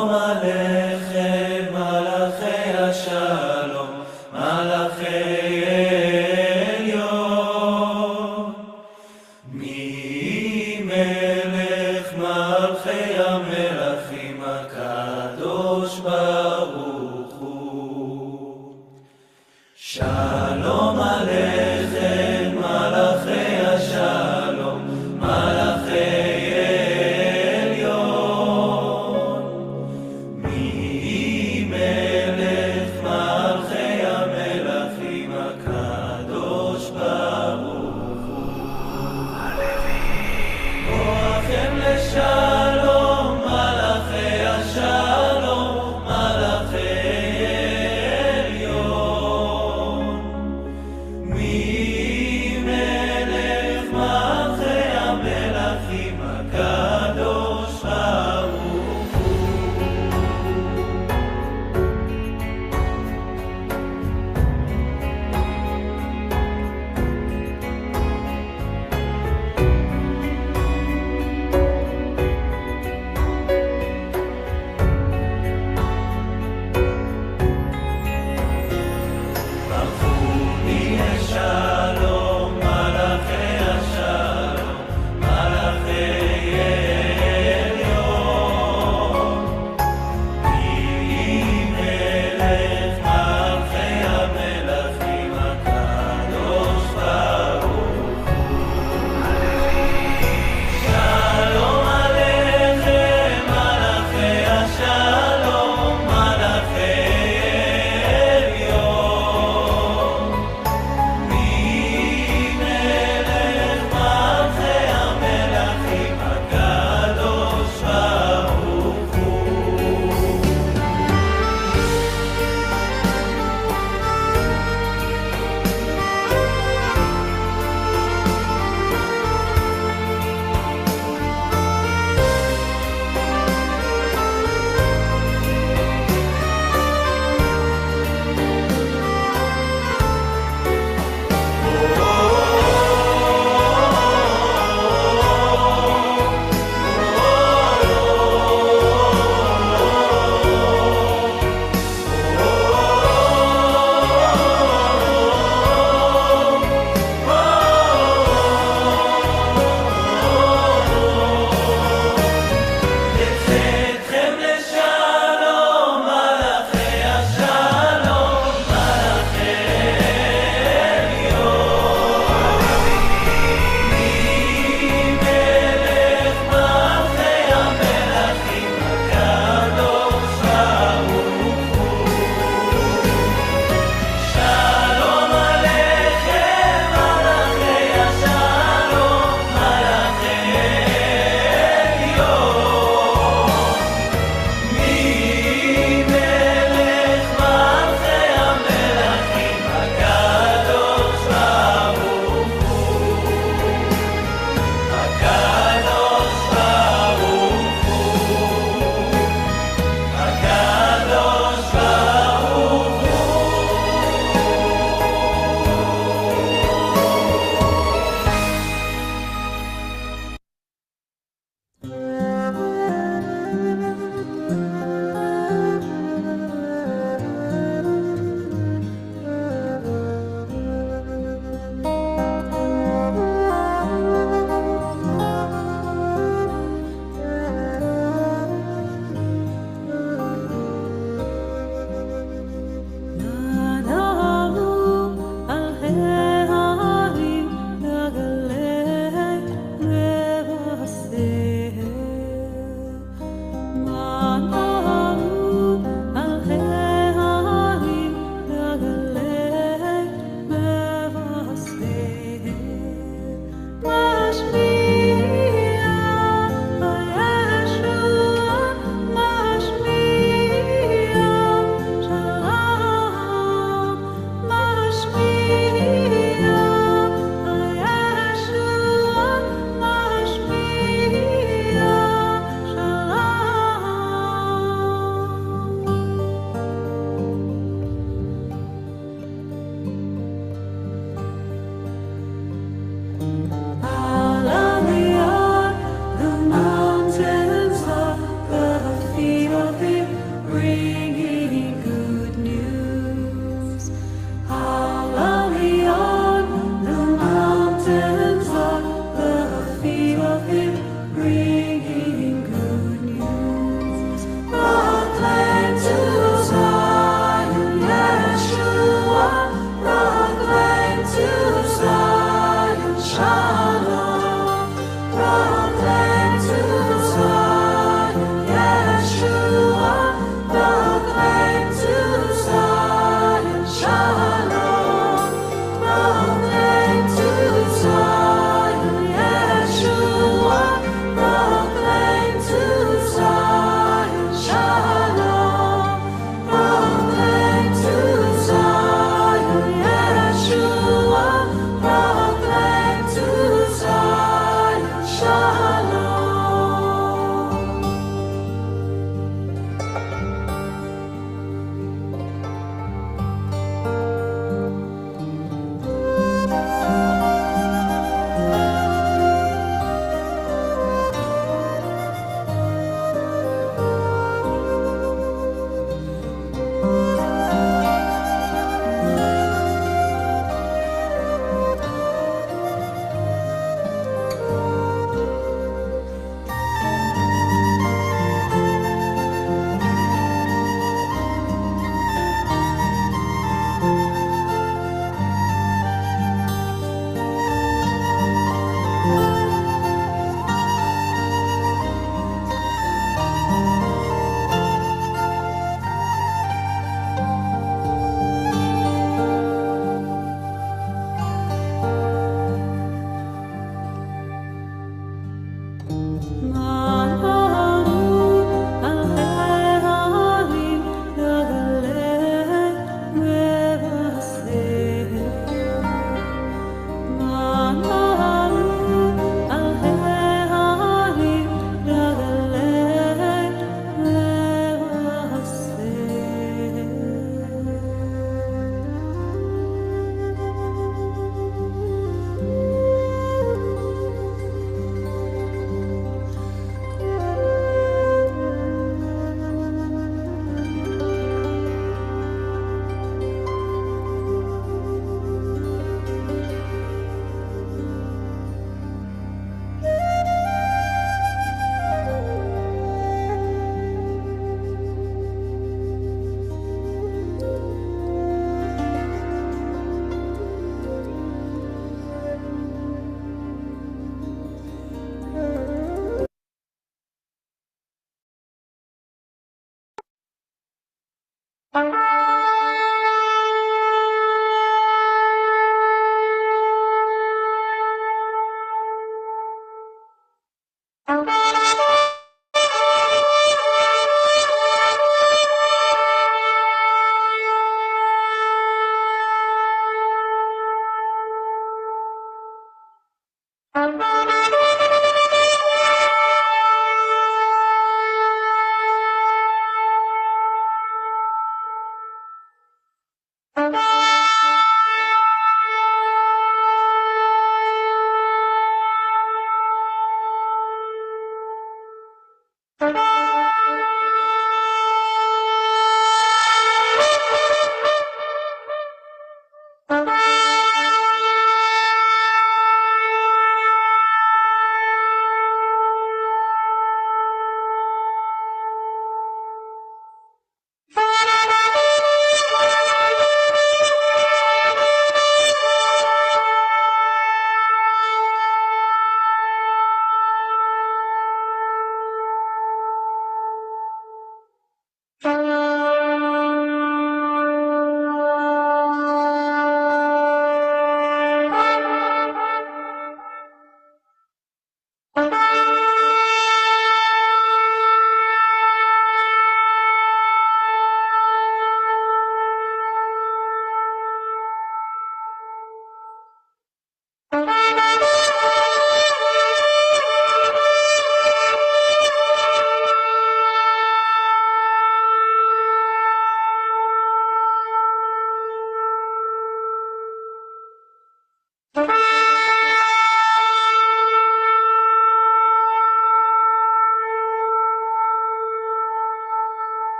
שלום עליכם מלאכי השלום, מלאכי עליון, ממלך מלכי המלכים הקדוש ברוך הוא. שלום עליכם מלאכי השלום, מלאכי עליון, ממלך מלכי המלכים הקדוש ברוך הוא. בואכם לשלום מלאכי השלום, מלאכי עליון,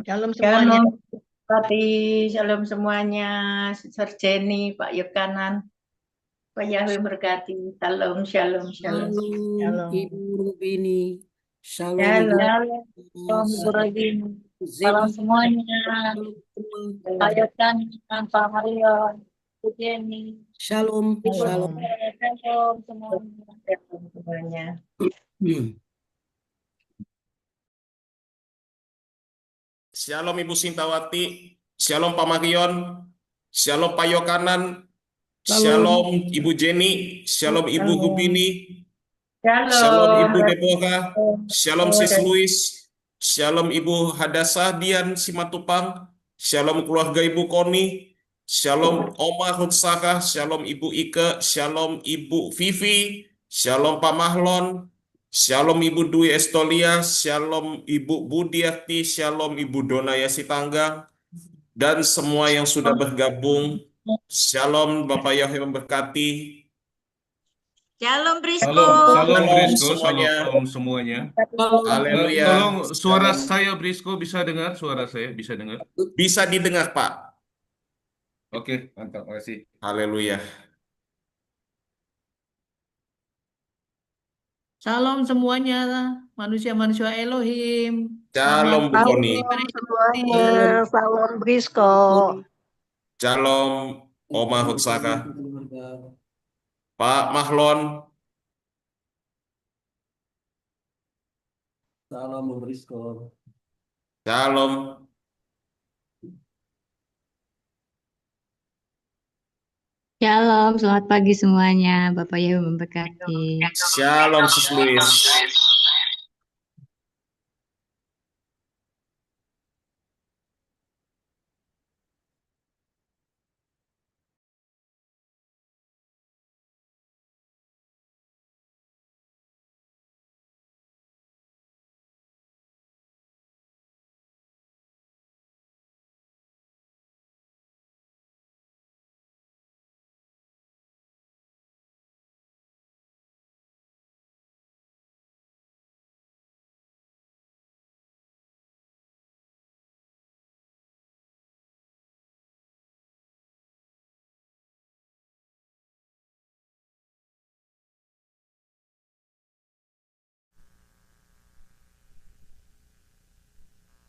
Shalom semuanya. Shalom, Pati. Shalom semuanya. Sister Jenny, Pak Yokanan, Pak Yahweh berkati. Shalom, shalom, shalom. Shalom Shalom. Ibu Rubini, Shalom Ibu Shalom, Ibu Shalom Rodin. Salam Zeby, semuanya. Shalom semua. Pak Yokanan, Pak Marion, Bu Jenny, Shalom, Ibu Shalom. Shalom. Shalom semuanya. Shalom semuanya. Shalom Ibu Sintawati, Shalom Pak Marion, Shalom Pak Yokanan, Shalom Ibu Jenny, Shalom Ibu Rubini, Shalom Ibu Shalom. Deborah, Shalom Sis Louis, Shalom Ibu Hadassah Dian Simatupang, Shalom keluarga Ibu Koni, Shalom Oma Hutsaka, Shalom Ibu Ike, Shalom Ibu Vivi, Shalom Pak Mahlon, Shalom Ibu Dwi Estolia, Shalom Ibu Budiati, Shalom Ibu Donaya Sitanggang, dan semua yang sudah bergabung. Shalom Bapak Yahweh memberkati. Shalom, Brisco. Shalom Shalom Brisco, semuanya. shalom semuanya. Haleluya. Tolong suara Shalom. saya Brisco bisa dengar? Suara saya bisa dengar? Bisa didengar, Pak. Oke, mantap, makasih. Haleluya. Shalom semuanya, manusia-manusia Elohim. Selamat Shalom Bu pagi, Koni. Brisco. Salam, Brisco. Shalom Oma Hutsaka. Pak Mahlon. Salam Brisco. Shalom. Shalom, selamat pagi semuanya. Bapak Yesus memberkati. Shalom Sis Louis.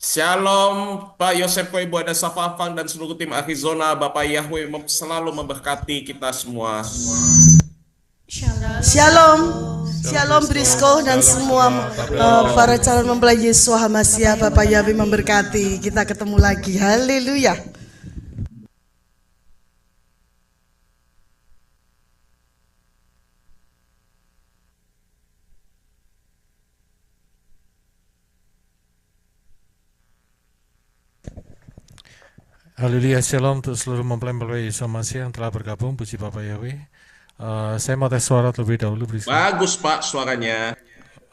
Shalom Pak Yosef Ko, Ibu Ada Safafang dan seluruh tim Arizona. Bapak Yahweh selalu memberkati kita semua. Shalom, Shalom Brisco dan semua para calon mempelai Yeshua HaMashiach. Bapak Yahweh memberkati. Kita ketemu lagi. Haleluya. Haleluya, shalom untuk seluruh mempelai Yeshua HaMashiach yang telah bergabung. Puji Bapak Yahweh. Saya mau tes suara terlebih dahulu, Brisco. Bagus Pak suaranya.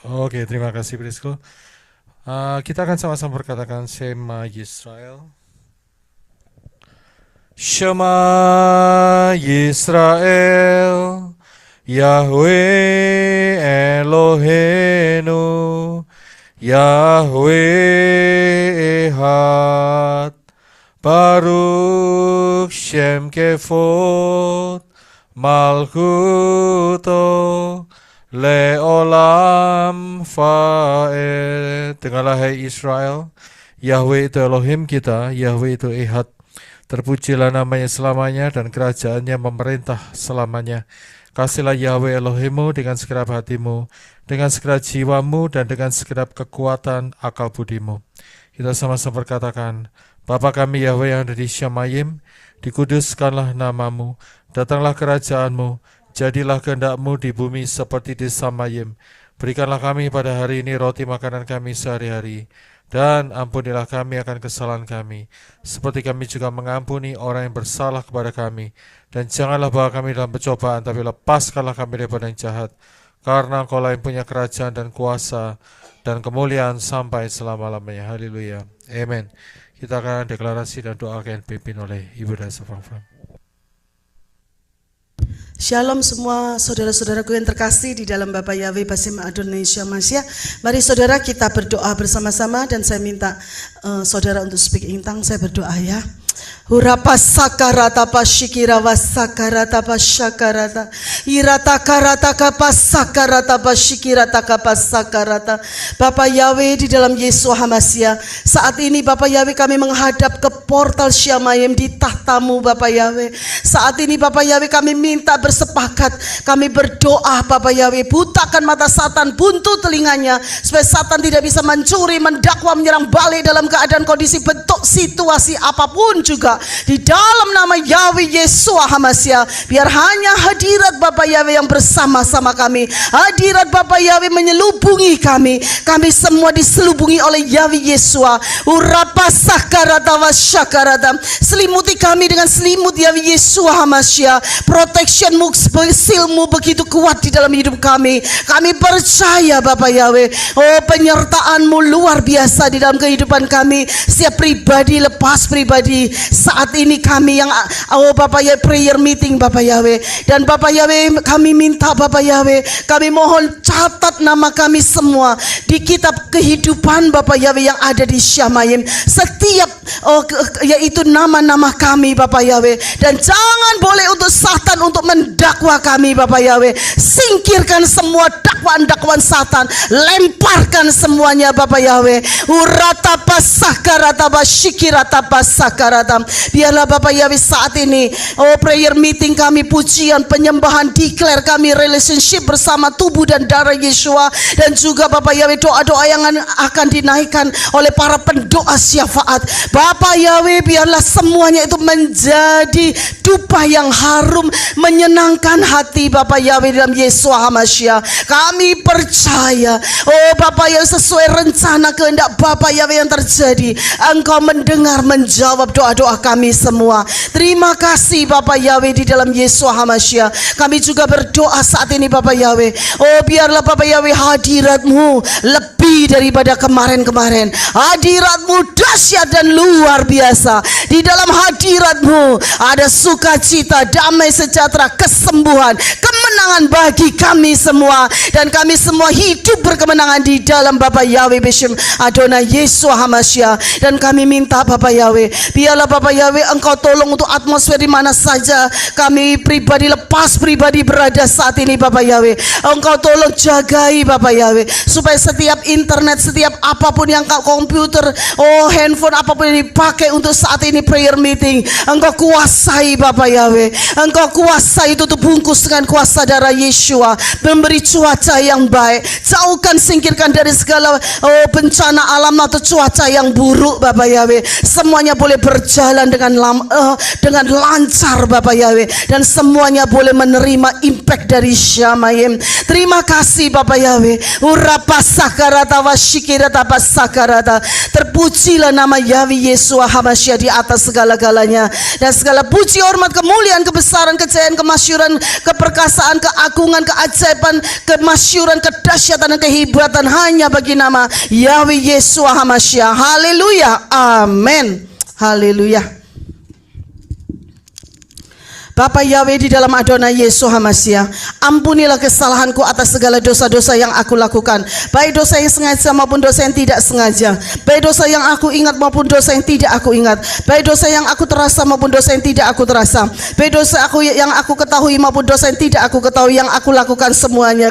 Oke, terima kasih Brisco. Kita akan sama-sama berkatakan Shema Yisrael. Shema Yisrael, Yahweh Eloheinu, Yahweh Ehad, Baruch Shem Kevod Malkuto Leolam Fa'ed. Dengarlah hai Israel, Yahweh itu Elohim kita, Yahweh itu Ehad. Terpujilah namanya selamanya dan kerajaannya memerintah selamanya. Kasihlah Yahweh Elohimmu dengan segenap hatimu, dengan segenap jiwamu, dan dengan segenap kekuatan akal budimu. Kita sama-sama berkatakan, Bapa kami Yahweh yang ada di Syamayim, dikuduskanlah namamu, datanglah kerajaanmu, jadilah kehendakmu di bumi seperti di Samayim. Berikanlah kami pada hari ini roti makanan kami sehari-hari, dan ampunilah kami akan kesalahan kami, seperti kami juga mengampuni orang yang bersalah kepada kami. Dan janganlah bawa kami dalam pencobaan, tapi lepaskanlah kami daripada yang jahat. Karena Engkau lah yang punya kerajaan dan kuasa dan kemuliaan sampai selama-lamanya. Haleluya. Amen. Kita akan deklarasi dan doakan dipimpin oleh Ibu Ada Safafang. Shalom semua saudara-saudaraku yang terkasih di dalam Bapa Yahweh Basim Adonai Yeshua HaMashiach. Mari saudara kita berdoa bersama-sama dan saya minta saudara untuk speak in tongue. Saya berdoa ya. Hurapa sakarata pasyikira wasakarata pasyakarata irata karata kapasakarata pasyikirata kapasakarata. Bapak Yahweh di dalam Yeshua HaMashiach, saat ini Bapak Yahweh kami menghadap ke portal Syamayim di tahtamu Bapak Yahweh. Saat ini Bapak Yahweh kami minta bersepakat, kami berdoa Bapak Yahweh, butakan mata Satan, buntu telinganya, supaya Satan tidak bisa mencuri, mendakwa, menyerang balik dalam keadaan kondisi bentuk situasi apapun juga. Di dalam nama Yahweh Yeshua HaMashiach, biar hanya hadirat Bapak Yahweh yang bersama-sama kami, hadirat Bapak Yahweh menyelubungi kami. Kami semua diselubungi oleh Yahweh Yeshua. Urapa sakarata wasyakarata. Selimuti kami dengan selimut Yahweh Yeshua HaMashiach. Protectionmu, silmu begitu kuat di dalam hidup kami. Kami percaya Bapak Yahweh, oh penyertaanmu luar biasa di dalam kehidupan kami. Setiap pribadi lepas pribadi. Saat ini kami yang Bapak Yahweh prayer meeting Bapak Yahweh, dan Bapak Yahweh kami minta Bapak Yahweh, kami mohon catat nama kami semua di kitab kehidupan Bapak Yahweh yang ada di Syamayim. Setiap yaitu nama-nama kami Bapak Yahweh, dan jangan boleh untuk Satan untuk mendakwa kami Bapak Yahweh. Singkirkan semua dakwaan-dakwaan Satan, lemparkan semuanya Bapak Yahweh. Urata pasakarata basyikirata pasakarata. Biarlah Bapak Yahweh saat ini, oh prayer meeting kami, pujian, penyembahan, declare kami relationship bersama tubuh dan darah Yeshua, dan juga Bapak Yahweh doa-doa yang akan dinaikkan oleh para pendoa syafaat. Bapak Yahweh biarlah semuanya itu menjadi dupa yang harum, menyenangkan hati Bapak Yahweh dalam Yeshua HaMashiach. Kami percaya, oh Bapak Yahweh, sesuai rencana kehendak Bapak Yahweh yang terjadi, Engkau mendengar, menjawab doa-doa kami semua. Terima kasih Bapak Yahweh di dalam Yeshua HaMashiach. Kami juga berdoa saat ini Bapak Yahweh, oh biarlah Bapak Yahweh hadirat-Mu lebih daripada kemarin-kemarin. Hadirat-Mu dahsyat dan luar biasa. Di dalam hadirat-Mu ada sukacita, damai sejahtera, kesembuhan, kemenangan bagi kami semua. Dan dan kami semua hidup berkemenangan di dalam Bapak Yahweh Beshem Adonai Yeshua HaMashiach. Dan kami minta Bapak Yahweh, biarlah Bapak Yahweh Engkau tolong untuk atmosfer di mana saja kami pribadi lepas pribadi berada saat ini Bapak Yahweh. Engkau tolong jagai Bapak Yahweh, supaya setiap internet, setiap apapun yang komputer, handphone, apapun yang dipakai untuk saat ini prayer meeting, Engkau kuasai Bapak Yahweh. Engkau kuasai, tutup bungkus dengan kuasa darah Yeshua. Memberi cuaca yang baik, jauhkan, singkirkan dari segala bencana alam atau cuaca yang buruk Bapak Yahweh. Semuanya boleh berjalan dengan lancar Bapak Yahweh, dan semuanya boleh menerima impact dari Syamayim. Terima kasih Bapak Yahweh. Urapasakarata wasyikirata pasakarata. Terpujilah nama Yahweh Yeshua HaMashiach di atas segala-galanya, dan segala puji, hormat, kemuliaan, kebesaran, kejayaan, kemasyuran, keperkasaan, keagungan, keajaiban, kemasyuran, kedahsyatan, dan kehebatan hanya bagi nama Yahweh Yeshua HaMashiach. Haleluya, amin, haleluya. Bapak Yahweh di dalam Adonai Yeshua HaMashiach, ampunilah kesalahanku atas segala dosa-dosa yang aku lakukan, baik dosa yang sengaja maupun dosa yang tidak sengaja, baik dosa yang aku ingat maupun dosa yang tidak aku ingat, baik dosa yang aku terasa maupun dosa yang tidak aku terasa, baik dosa yang aku ketahui maupun dosa yang tidak aku ketahui, yang aku lakukan semuanya.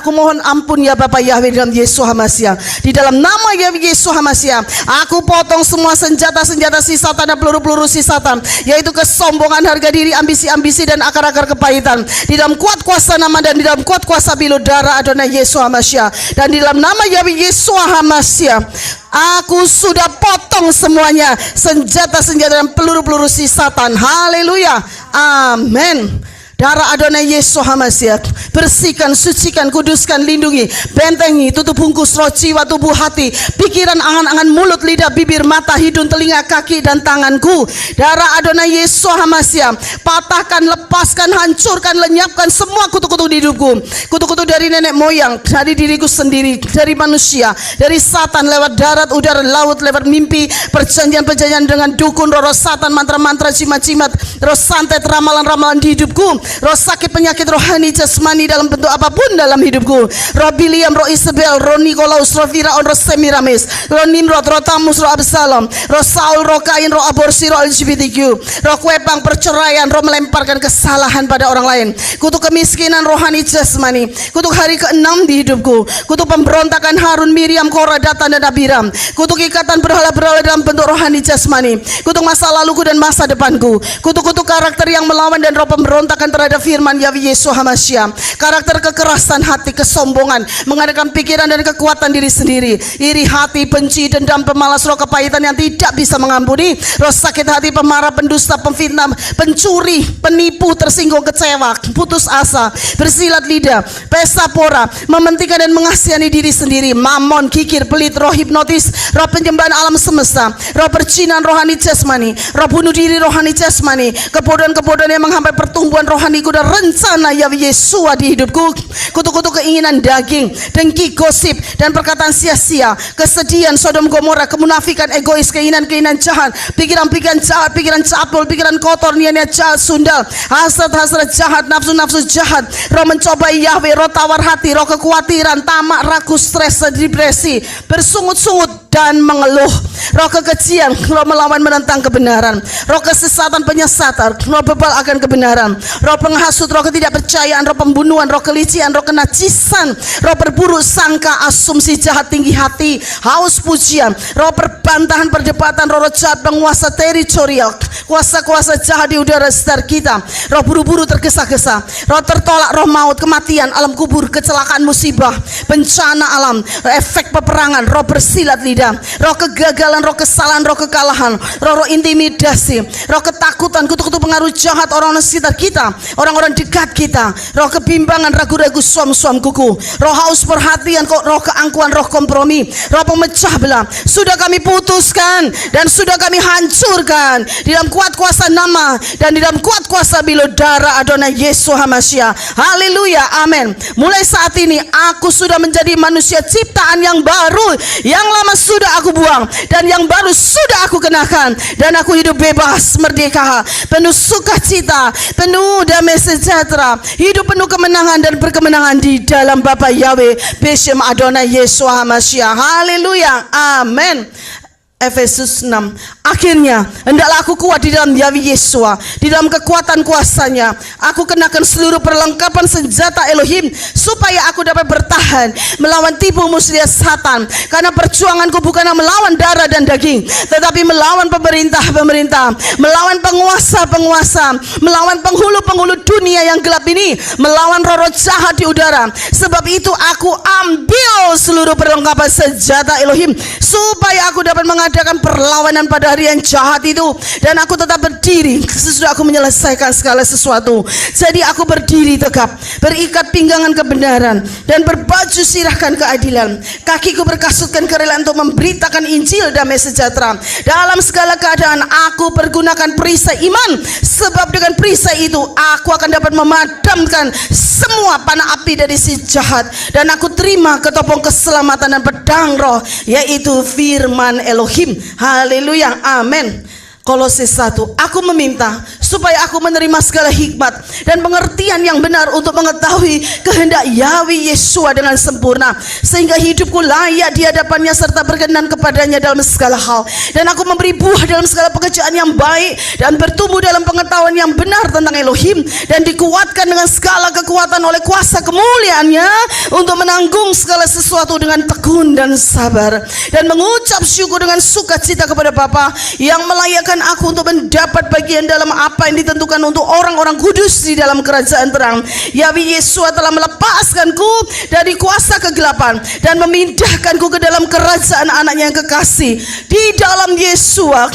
Aku mohon ampun ya Bapak Yahweh dalam Yeshua HaMashiach. Di dalam nama Yahweh Yeshua HaMashiach, aku potong semua senjata-senjata si Satan dan peluru-peluru si Satan, yaitu kesombongan, harga diri, ambisi dan akar-akar kepahitan. Di dalam kuat kuasa nama dan di dalam kuat kuasa bilu darah Adonai Yeshua HaMashiach, dan di dalam nama Yahweh Yeshua HaMashiach, aku sudah potong semuanya senjata-senjata dan peluru-peluru si Satan. Haleluya, amin. Darah Adonai Yeshua HaMashiach, bersihkan, sucikan, kuduskan, lindungi, bentengi, tutup bungkus roh, jiwa, tubuh, hati, pikiran, angan-angan, mulut, lidah, bibir, mata, hidung, telinga, kaki, dan tanganku. Darah Adonai Yeshua HaMashiach, patahkan, lepaskan, hancurkan, lenyapkan semua kutuk-kutuk di hidupku. Kutuk-kutuk dari nenek moyang, dari diriku sendiri, dari manusia, dari Satan, lewat darat, udara, laut, lewat mimpi, perjanjian-perjanjian dengan dukun, roh Satan, mantra-mantra, jimat-jimat, roh santet, ramalan-ramalan di hidupku, roh sakit, penyakit rohani, jasmani dalam bentuk apapun dalam hidupku, roh Biliam, roh Isabel, roh Nikolaus, roh Firaun, roh Semiramis, roh Nimrod, roh Tamus, roh Absalom, roh Saul, roh Kain, roh aborsi, roh LGBTQ, roh kuepang, perceraian, roh melemparkan kesalahan pada orang lain, kutuk kemiskinan rohani jasmani, kutuk hari ke-6 di hidupku, kutuk pemberontakan Harun, Miriam, Korah, Datan, dan Abiram, kutuk ikatan berhala-berhala dalam bentuk rohani jasmani, kutuk masa laluku dan masa depanku, kutuk-kutuk karakter yang melawan dan roh pemberontakan terhadap firman Yahweh Yeshua HaMashiach, karakter kekerasan hati, kesombongan, mengadakan pikiran dan kekuatan diri sendiri, iri hati, benci, dendam, pemalas, roh kepahitan yang tidak bisa mengampuni, roh sakit hati, pemarah, pendusta, pemfitnah, pencuri, penipu, tersinggung, kecewa, putus asa, bersilat lidah, pesta pora, mementingkan dan mengasihani diri sendiri, mamon, kikir, pelit, roh hipnotis, roh penyembahan alam semesta, roh percinan rohani jasmani, roh bunuh diri rohani jasmani, kebodohan-kebodohan yang menghambat pertumbuhan rohaniku dan rencana Yahweh Yeshua di hidupku, kutuk-kutuk keinginan daging, dengki, gosip, dan perkataan sia-sia, kesedihan, Sodom Gomora, kemunafikan, egois, keinginan-keinginan jahat, pikiran-pikiran jahat, pikiran capul, pikiran kotor, niat-niat jahat, sundal, hasrat-hasrat jahat, nafsu-nafsu jahat, roh mencobai Yahweh, roh tawar hati, roh kekhawatiran, tamak, ragu, stres, depresi, bersungut-sungut dan mengeluh, roh kekejian, roh melawan menentang kebenaran, roh kesesatan, penyesatan, roh bebal akan kebenaran, roh penghasut, roh ketidakpercayaan, roh pembunuhan, roh kelician, roh kenajisan, roh berburuk sangka, asumsi jahat, tinggi hati, haus pujian, roh perbantahan, perdebatan, roh jahat, penguasa teritorial, kuasa-kuasa jahat di udara sekitar kita, roh buru-buru tergesa-gesa, roh tertolak, roh maut, kematian, alam kubur, kecelakaan, musibah, bencana alam, efek peperangan, roh bersilat lidah, roh kegagalan, roh kesalahan, roh kekalahan, roh intimidasi, roh ketakutan, kutuk-kutuk pengaruh jahat orang-orang sekitar kita, orang-orang dekat kita, roh kebimbangan, ragu-ragu, suam-suam kuku, roh haus perhatian, roh keangkuhan, roh kompromi, roh pemecah belah, sudah kami putuskan dan sudah kami hancurkan di dalam kuat kuasa nama dan di dalam kuat kuasa bilu darah Adonai Yeshua HaMashiach. Haleluya, amin. Mulai saat ini aku sudah menjadi manusia ciptaan yang baru, yang lama sudah aku buang dan dan yang baru sudah aku kenakan, dan aku hidup bebas, merdeka, penuh sukacita, penuh damai sejahtera, hidup penuh kemenangan dan berkemenangan di dalam Bapa Yahweh Beshem Adonai Yeshua HaMashiach. Haleluya, amin. Efesus 6. Akhirnya hendaklah aku kuat di dalam Yahweh Yeshua, di dalam kekuatan kuasanya. Aku kenakan seluruh perlengkapan senjata Elohim, supaya aku dapat bertahan melawan tipu muslihat Satan. Karena perjuanganku bukanlah melawan darah dan daging, tetapi melawan pemerintah-pemerintah, melawan penguasa-penguasa, melawan penghulu-penghulu dunia yang gelap ini, melawan roh-roh jahat di udara. Sebab itu aku ambil seluruh perlengkapan senjata Elohim, supaya aku dapat mengadakan perlawanan pada hari yang jahat itu, dan aku tetap berdiri sesudah aku menyelesaikan segala sesuatu. Jadi aku berdiri tegap, berikat pinggangan kebenaran, dan berbaju sirahkan keadilan. Kakiku berkasutkan kerelaan untuk memberitakan Injil damai sejahtera. Dalam segala keadaan aku pergunakan perisai iman, sebab dengan perisai itu aku akan dapat memadamkan semua panah api dari si jahat. Dan aku terima ketopong keselamatan dan pedang roh, yaitu firman Elohim. Haleluya, amin. Kolose 1. Aku meminta supaya aku menerima segala hikmat dan pengertian yang benar untuk mengetahui kehendak Yahweh Yeshua dengan sempurna, sehingga hidupku layak di hadapannya serta berkenan kepadanya dalam segala hal. Dan aku memberi buah dalam segala pekerjaan yang baik dan bertumbuh dalam pengetahuan yang benar tentang Elohim, dan dikuatkan dengan segala kekuatan oleh kuasa kemuliaannya untuk menanggung segala sesuatu dengan tekun dan sabar, dan mengucap syukur dengan sukacita kepada Bapa yang melayakkan aku untuk mendapat bagian dalam apa yang ditentukan untuk orang-orang kudus di dalam kerajaan terang. Yahweh Yeshua telah melepaskanku dari kuasa kegelapan dan memindahkanku ke dalam kerajaan anaknya yang kekasih. Di dalam Yeshua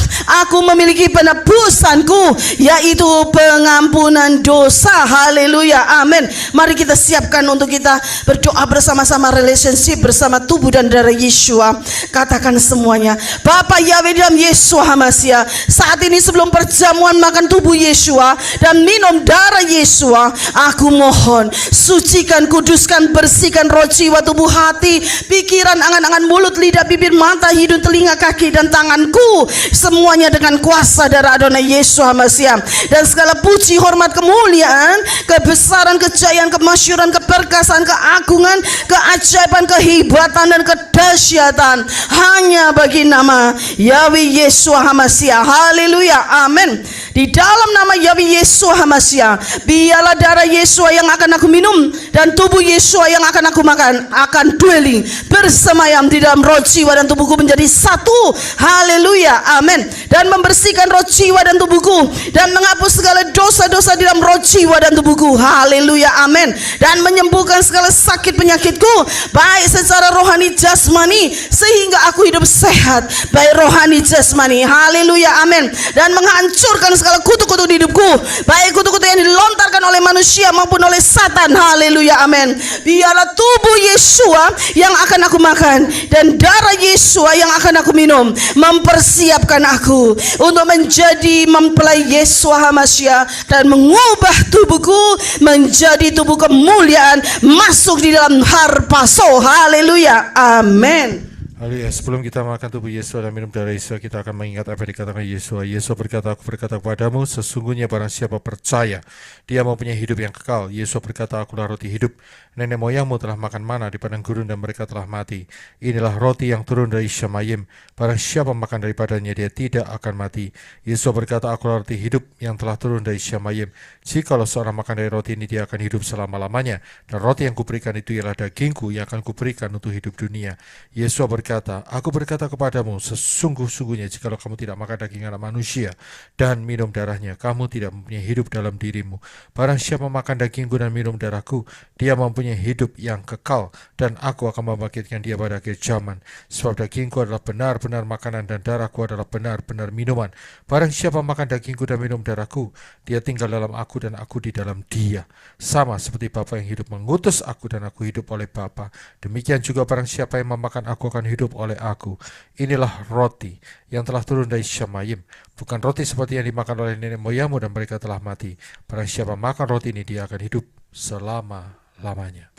aku memiliki penebusanku, yaitu pengampunan dosa. Haleluya, amin. Mari kita siapkan untuk kita berdoa bersama-sama, relationship bersama tubuh dan darah Yeshua. Katakan semuanya. Bapa Yahweh dalam Yeshua HaMashiach, saat ini sebelum perjamuan makan tubuh Yeshua dan minum darah Yeshua, aku mohon sucikan, kuduskan, bersihkan roh, jiwa, tubuh, hati, pikiran, angan-angan, mulut, lidah, bibir, mata, hidung, telinga, kaki, dan tanganku, semuanya dengan kuasa darah Adonai Yeshua HaMashiach. Dan segala puji, hormat, kemuliaan, kebesaran, kejayaan, kemasyuran, keperkasaan, keagungan, keajaiban, kehebatan, dan kedahsyatan hanya bagi nama Yahweh Yeshua HaMashiach. Haleluya, amin. Di dalam nama Yahweh Yeshua HaMashiach, biarlah darah Yeshua yang akan aku minum dan tubuh Yeshua yang akan aku makan akan dwelling, bersemayam di dalam roh, jiwa, dan tubuhku menjadi satu. Haleluya, amin. Dan membersihkan roh, jiwa, dan tubuhku, dan menghapus segala dosa-dosa di dalam roh, jiwa, dan tubuhku. Haleluya, amin. Dan menyembuhkan segala sakit penyakitku, baik secara rohani jasmani, sehingga aku hidup sehat, baik rohani jasmani. Haleluya, amin. Dan menghancurkan segala kutuk-kutuk di hidupku, baik kutuk-kutuk yang dilontarkan oleh manusia maupun oleh Satan. Haleluya, amin. Biarlah tubuh Yeshua yang akan aku makan dan darah Yeshua yang akan aku minum mempersiapkan aku untuk menjadi mempelai Yeshua HaMashiach dan mengubah tubuhku menjadi tubuh kemuliaan, masuk di dalam harpaso. Haleluya, amin. Haleluya. Sebelum kita makan tubuh Yesus dan minum darah Yesus, kita akan mengingat apa yang dikatakan Yesus. Yesus berkata, aku berkata kepadamu, sesungguhnya barang siapa percaya, dia mempunyai hidup yang kekal. Yesus berkata, akulah roti hidup. Nenek moyangmu telah makan mana di padang gurun dan mereka telah mati. Inilah roti yang turun dari Syamayim. Barang siapa makan daripadanya, dia tidak akan mati. Yesus berkata, akulah roti hidup yang telah turun dari Syamayim. Jikalau seorang makan dari roti ini, dia akan hidup selama-lamanya. Dan roti yang kuberikan itu ialah dagingku yang akan kuberikan untuk hidup dunia. Yesus berkata, aku berkata kepadamu, sesungguh-sungguhnya jikalau kamu tidak makan daging anak manusia dan minum darahnya, kamu tidak mempunyai hidup dalam dirimu. Barang siapa makan dagingku dan minum darahku, dia mempunyai hidup yang kekal, dan aku akan membangkitkan dia pada akhir zaman. Sebab dagingku adalah benar-benar makanan dan darahku adalah benar-benar minuman. Barang siapa makan dagingku dan minum darahku, dia tinggal dalam aku dan aku di dalam dia. Sama seperti Bapa yang hidup mengutus aku dan aku hidup oleh Bapa. Demikian juga barang siapa yang memakan aku akan hidup oleh aku. Inilah roti yang telah turun dari Syamayim, bukan roti seperti yang dimakan oleh nenek moyangmu dan mereka telah mati. Barang siapa makan roti ini, dia akan hidup selama-lamanya.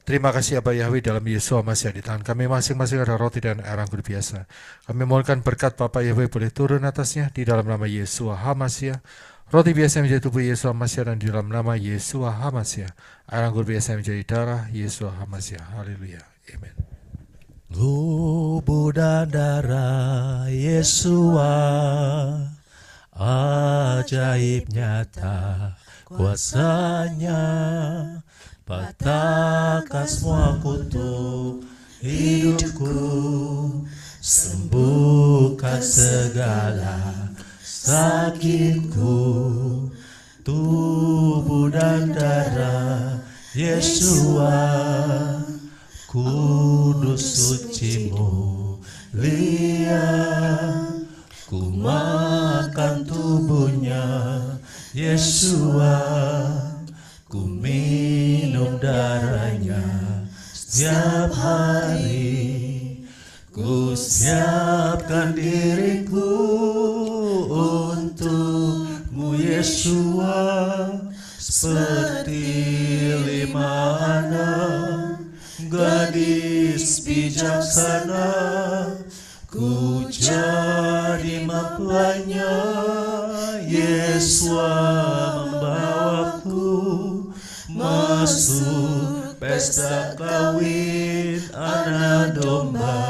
Terima kasih Aba Yahweh, dalam Yesus Masya di tangan kami masing-masing ada roti dan air anggur biasa. Kami mohonkan berkat Bapak Yahweh boleh turun atasnya di dalam nama Yesus HaMasya. Roti biasa menjadi tubuh Yesus HaMasya, dan di dalam nama Yesus HaMasya air anggur biasa menjadi darah Yesus HaMasya. Haleluya. Amin. Tubuh dan darah Yesua, ajaib nyata kuasanya, patahkan semua kutuk hidupku, sembuhkan segala sakitku. Tubuh dan darah Yesua, kudus suci mulia, ku makan tubuhnya Yesua, ku minum darahnya setiap hari, ku siapkan diriku untukmu Yesua, seperti 5 anak gadis bijaksana, ku jadi mempelainya. Yesua membawaku masuk pesta kawin anak domba,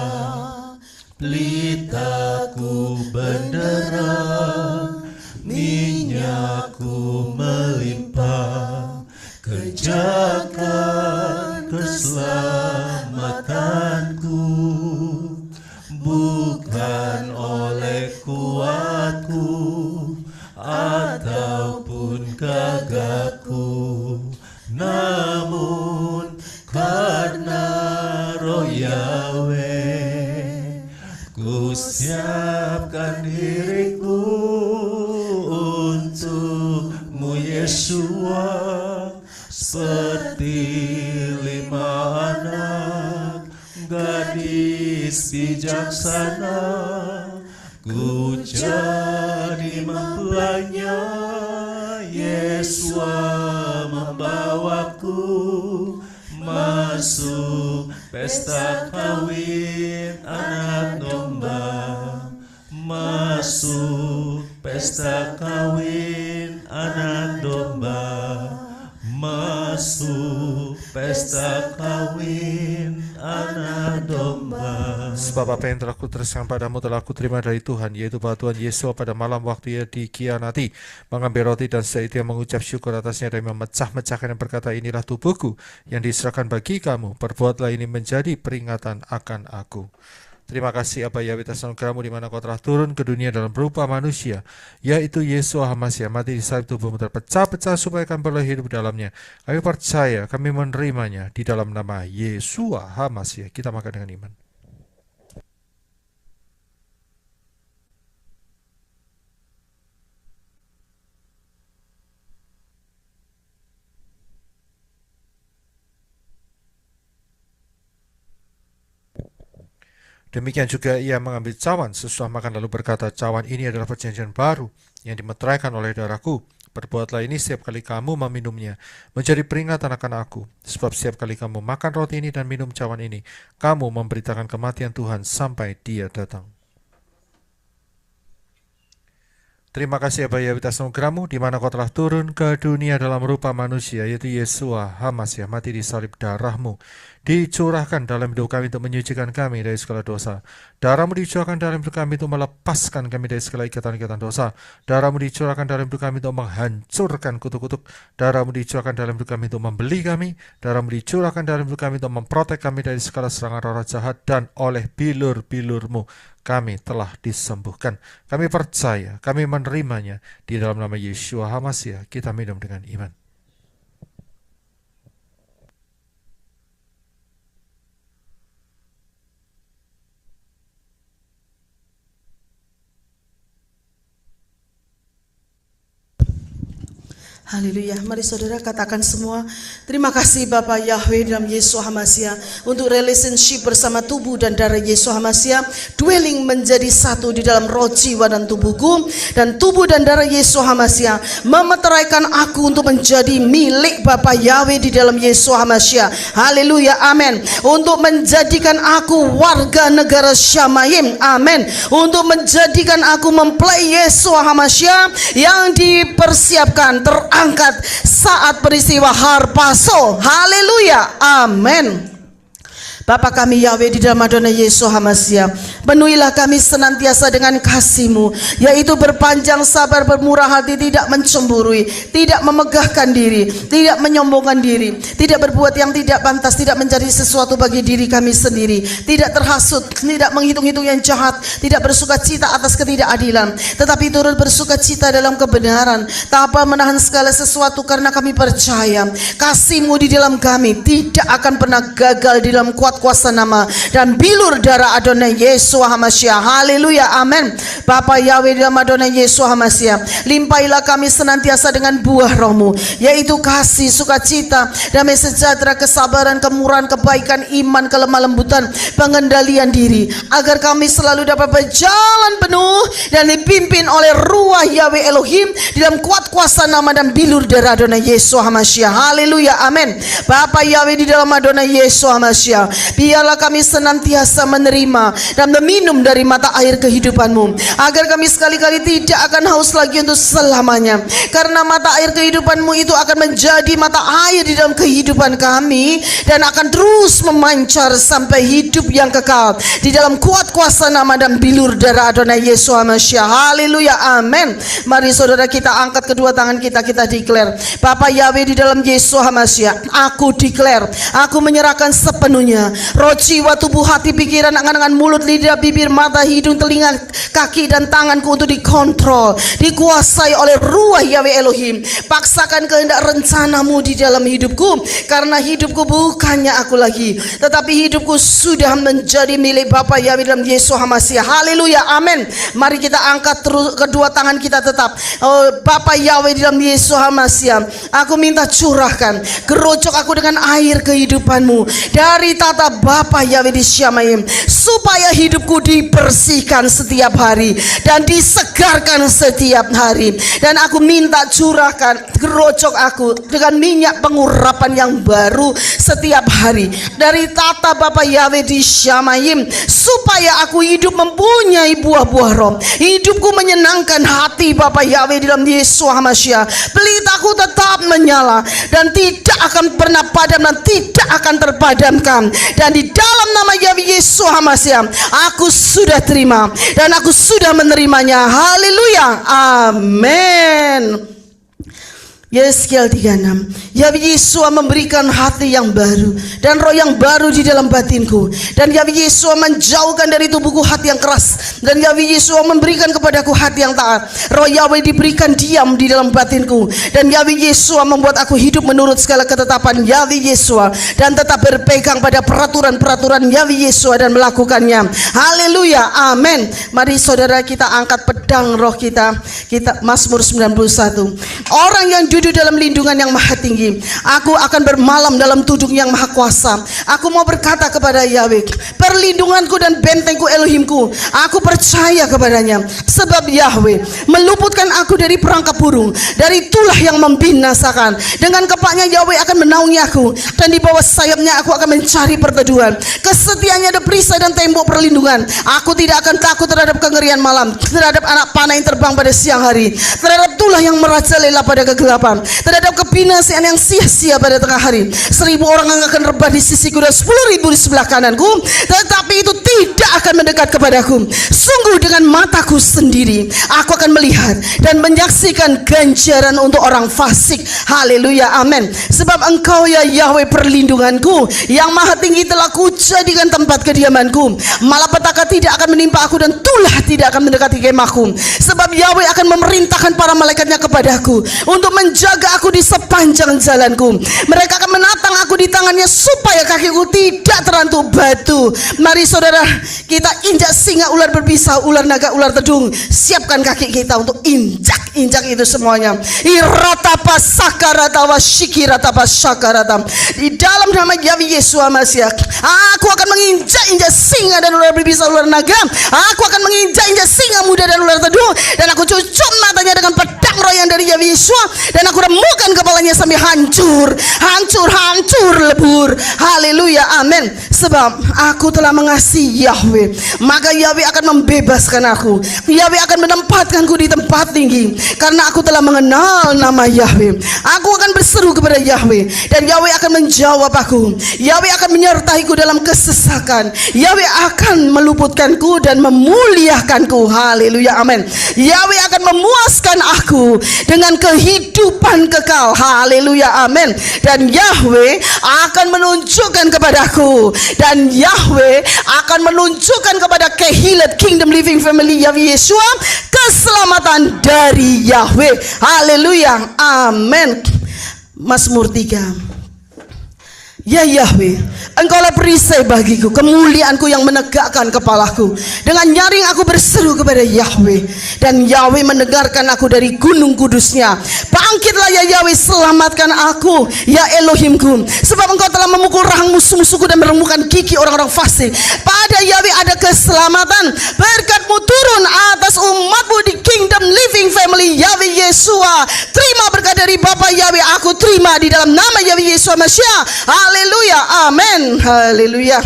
pelitaku benderang, minyakku melimpah, kerjakan keselamatanku, bukan oleh kuatku ataupun gagahku, namun karena Roh Yahweh, ku siapkan diriku untukmu Yesua, seperti 5 anak gadis bijaksana, ku jadi mempelainya. Yesua membawaku masuk pesta kawin anak domba, masuk pesta kawin anak domba, masuk pesta kawin anak domba. Sebab apa yang telah kuteruskan padamu telah kuterima dari Tuhan, yaitu bahwa Tuhan Yesus pada malam waktu ia dikhianati mengambil roti, dan setelah itu yang mengucap syukur atasnya dan memecah-mecahkan dan berkata, inilah tubuhku yang diserahkan bagi kamu, perbuatlah ini menjadi peringatan akan aku. Terima kasih Aba Yahweh atas anugerahmu di mana kau telah turun ke dunia dalam berupa manusia, yaitu Yesus HaMasya, mati di salib, tubuhmu terpecah-pecah supaya kami boleh hidup dalamnya. Kami percaya, kami menerimanya di dalam nama Yesus HaMasya. Kita makan dengan iman. Demikian juga ia mengambil cawan sesudah makan lalu berkata, cawan ini adalah perjanjian baru yang dimeteraikan oleh darahku. Perbuatlah ini setiap kali kamu meminumnya, menjadi peringatan akan aku. Sebab setiap kali kamu makan roti ini dan minum cawan ini, kamu memberitakan kematian Tuhan sampai Dia datang. Terima kasih Aba Yahweh atas anugerahmu di mana kau telah turun ke dunia dalam rupa manusia, yaitu Yesua HaMasya, mati di salib, darahmu dicurahkan dalam hidup kami untuk menyucikan kami dari segala dosa. Darahmu dicurahkan dalam hidup kami untuk melepaskan kami dari segala ikatan-ikatan dosa. Darahmu dicurahkan dalam hidup kami untuk menghancurkan kutuk-kutuk. Darahmu dicurahkan dalam hidup kami untuk membeli kami. Darahmu dicurahkan dalam hidup kami untuk memprotek kami dari segala serangan roh jahat, dan oleh bilur-bilurmu kami telah disembuhkan. Kami percaya, kami menerimanya di dalam nama Yesus HaMasya. Kita minum dengan iman. Haleluya. Mari saudara katakan semua, terima kasih Bapa Yahweh dalam Yesus HaMashiach untuk relationship bersama tubuh dan darah Yesus HaMashiach, dwelling menjadi satu di dalam roh, jiwa dan tubuhku, dan tubuh dan darah Yesus HaMashiach memeteraikan aku untuk menjadi milik Bapa Yahweh di dalam Yesus HaMashiach. Haleluya, amin. Untuk menjadikan aku warga negara Syamayim, amin. Untuk menjadikan aku mempelai Yesus HaMashiach yang dipersiapkan angkat saat peristiwa Harpaso. Haleluya, amin. Bapa kami Yahweh di dalam Adonai Yesus HaMashiach, penuhilah kami senantiasa dengan kasih-Mu, yaitu berpanjang sabar, bermurah hati, tidak mencemburui, tidak memegahkan diri, tidak menyombongkan diri, tidak berbuat yang tidak pantas, tidak mencari sesuatu bagi diri kami sendiri, tidak terhasut, tidak menghitung-hitung yang jahat, tidak bersuka cita atas ketidakadilan, tetapi turut bersuka cita dalam kebenaran, tanpa menahan segala sesuatu, karena kami percaya kasih-Mu di dalam kami tidak akan pernah gagal di dalam kuasa nama dan bilur darah Adonai Yesus HaMashiach. Haleluya, amin. Bapa Yahweh dalam Adonai Yesus HaMashiach, limpailah kami senantiasa dengan buah Roh-Mu, yaitu kasih, sukacita, damai sejahtera, kesabaran, kemurahan, kebaikan, iman, kelemah lembutan, pengendalian diri, agar kami selalu dapat berjalan penuh dan dipimpin oleh Ruah Yahweh Elohim di dalam kuat kuasa nama dan bilur darah Adonai Yesus HaMashiach. Haleluya, amin. Bapa Yahweh di dalam Adonai Yesus HaMashiach, biarlah kami senantiasa menerima dan meminum dari mata air kehidupan-Mu, agar kami sekali-kali tidak akan haus lagi untuk selamanya, karena mata air kehidupan-Mu itu akan menjadi mata air di dalam kehidupan kami dan akan terus memancar sampai hidup yang kekal di dalam kuat kuasa nama dan bilur darah Adonai Yesus HaMashiach. Haleluya, amin. Mari saudara kita angkat kedua tangan kita, kita declare, Bapa Yahweh di dalam Yesus HaMashiach, aku declare, aku menyerahkan sepenuhnya roh, jiwa, tubuh, hati, pikiran, angan-angan, mulut, lidah, bibir, mata, hidung, telinga, kaki, dan tanganku untuk dikontrol, dikuasai oleh Ruah Yahweh Elohim. Paksakan kehendak rencana-Mu di dalam hidupku, karena hidupku bukannya aku lagi, tetapi hidupku sudah menjadi milik Bapa Yahweh dalam Yesus HaMashiach. Haleluya, amin. Mari kita angkat terus kedua tangan kita tetap. Oh, Bapa Yahweh dalam Yesus HaMashiach, aku minta curahkan, gerocok aku dengan air kehidupan-Mu dari tata Bapa Yahweh di Syamayim, supaya hidupku dibersihkan setiap hari dan disegarkan setiap hari. Dan aku minta curahkan, gerocok aku dengan minyak pengurapan yang baru setiap hari dari tata Bapa Yahweh di Syamayim, supaya aku hidup mempunyai buah-buah Roh, hidupku menyenangkan hati Bapa Yahweh dalam Yesus HaMashiach. Pelitaku tetap menyala dan tidak akan pernah padam dan tidak akan terpadamkan. Dan di dalam nama Yahweh Yesus HaMashiach, aku sudah terima dan aku sudah menerimanya. Haleluya, amin. Yeskiel 36. Yahweh Yesus memberikan hati yang baru dan roh yang baru di dalam batinku, dan Yahweh Yesus menjauhkan dari tubuhku hati yang keras, dan Yahweh Yesus memberikan kepadaku hati yang taat. Roh Yahweh diberikan diam di dalam batinku, dan Yahweh Yesus membuat aku hidup menurut segala ketetapan Yahweh Yesus dan tetap berpegang pada peraturan-peraturan Yahweh Yesus dan melakukannya. Haleluya, amin. Mari saudara kita angkat pedang roh kita. Mazmur 91. Orang yang duduk dalam lindungan yang maha tinggi, aku akan bermalam dalam tudung yang maha kuasa. Aku mau berkata kepada Yahweh, perlindunganku dan bentengku Elohimku, aku percaya kepadanya. Sebab Yahweh meluputkan aku dari perangkap burung, dari tulah yang membinasakan. Dengan kepaknya Yahweh akan menaungi aku, dan di bawah sayapnya aku akan mencari perteduhan. Kesetiaannya ada perisai dan tembok perlindungan. Aku tidak akan takut terhadap kengerian malam, terhadap anak panah yang terbang pada siang hari, terhadap tulah yang merajalela pada kegelapan, terhadap kebinasaan yang sia-sia pada tengah hari. 1000 orang akan rebah di sisiku dan 10.000 di sebelah kananku, tetapi itu tidak akan mendekat kepadaku. Sungguh dengan mataku sendiri aku akan melihat dan menyaksikan ganjaran untuk orang fasik. Haleluya, amin. Sebab Engkau ya Yahweh perlindunganku, yang maha tinggi telah kujadikan tempat kediamanku. Malapetaka tidak akan menimpa aku dan tulah tidak akan mendekati kemahku. Sebab Yahweh akan memerintahkan para malaikat malaikatnya kepadaku untuk menjaga aku di sepanjang jalanku. Mereka akan menatang aku di tangannya supaya kakiku tidak terantuk batu. Mari saudara, kita injak singa, ular berbisa, ular naga, ular tedung. Siapkan kaki kita untuk injak itu semuanya. Iratapa sakarata wa shikiratapa sakarata. Di dalam nama Yahweh Yesus Masiah, aku akan menginjak-injak singa dan ular berbisa, ular naga. Aku akan menginjak-injak singa muda dan ular tedung, dan aku cucuk matanya dengan pedang roh yang dari Yahweh Yesus, dan aku remukan kepalanya sampai hancur lebur. Haleluya, amin. Sebab aku telah mengasihi Yahweh, maka Yahweh akan membebaskan aku. Yahweh akan menempatkanku di tempat tinggi, karena aku telah mengenal nama Yahweh. Aku akan berseru kepada Yahweh, dan Yahweh akan menjawab aku. Yahweh akan menyertaiku dalam kesesakan. Yahweh akan meluputkanku dan memuliakanku. Haleluya, amin. Yahweh akan memuaskan aku dengan kehidupan kekal. Haleluya, amin. Dan Yahweh akan menunjukkan kepadaku, dan Yahweh akan menunjukkan kepada Kehilat Kingdom Living Family Yahweh Yeshua keselamatan dari Yahweh. Haleluya, amin. Mazmur 3. Ya Yahweh, Engkaulah perisai bagiku, kemuliaanku yang menegakkan kepalaku. Dengan nyaring aku berseru kepada Yahweh, dan Yahweh mendengarkan aku dari gunung kudusnya. Bangkitlah ya Yahweh, selamatkan aku ya Elohimku, sebab Engkau telah memukul rahang musuh-musuhku dan meremukkan gigi orang-orang fasik. Pada Yahweh ada keselamatan, berkat-Mu turun atas umat-Mu di Kingdom Living Family Yahweh Yeshua. Terima berkat dari Bapa Yahweh, aku terima di dalam nama Yahweh Yeshua Mashiach. Haleluya, amin. Haleluya.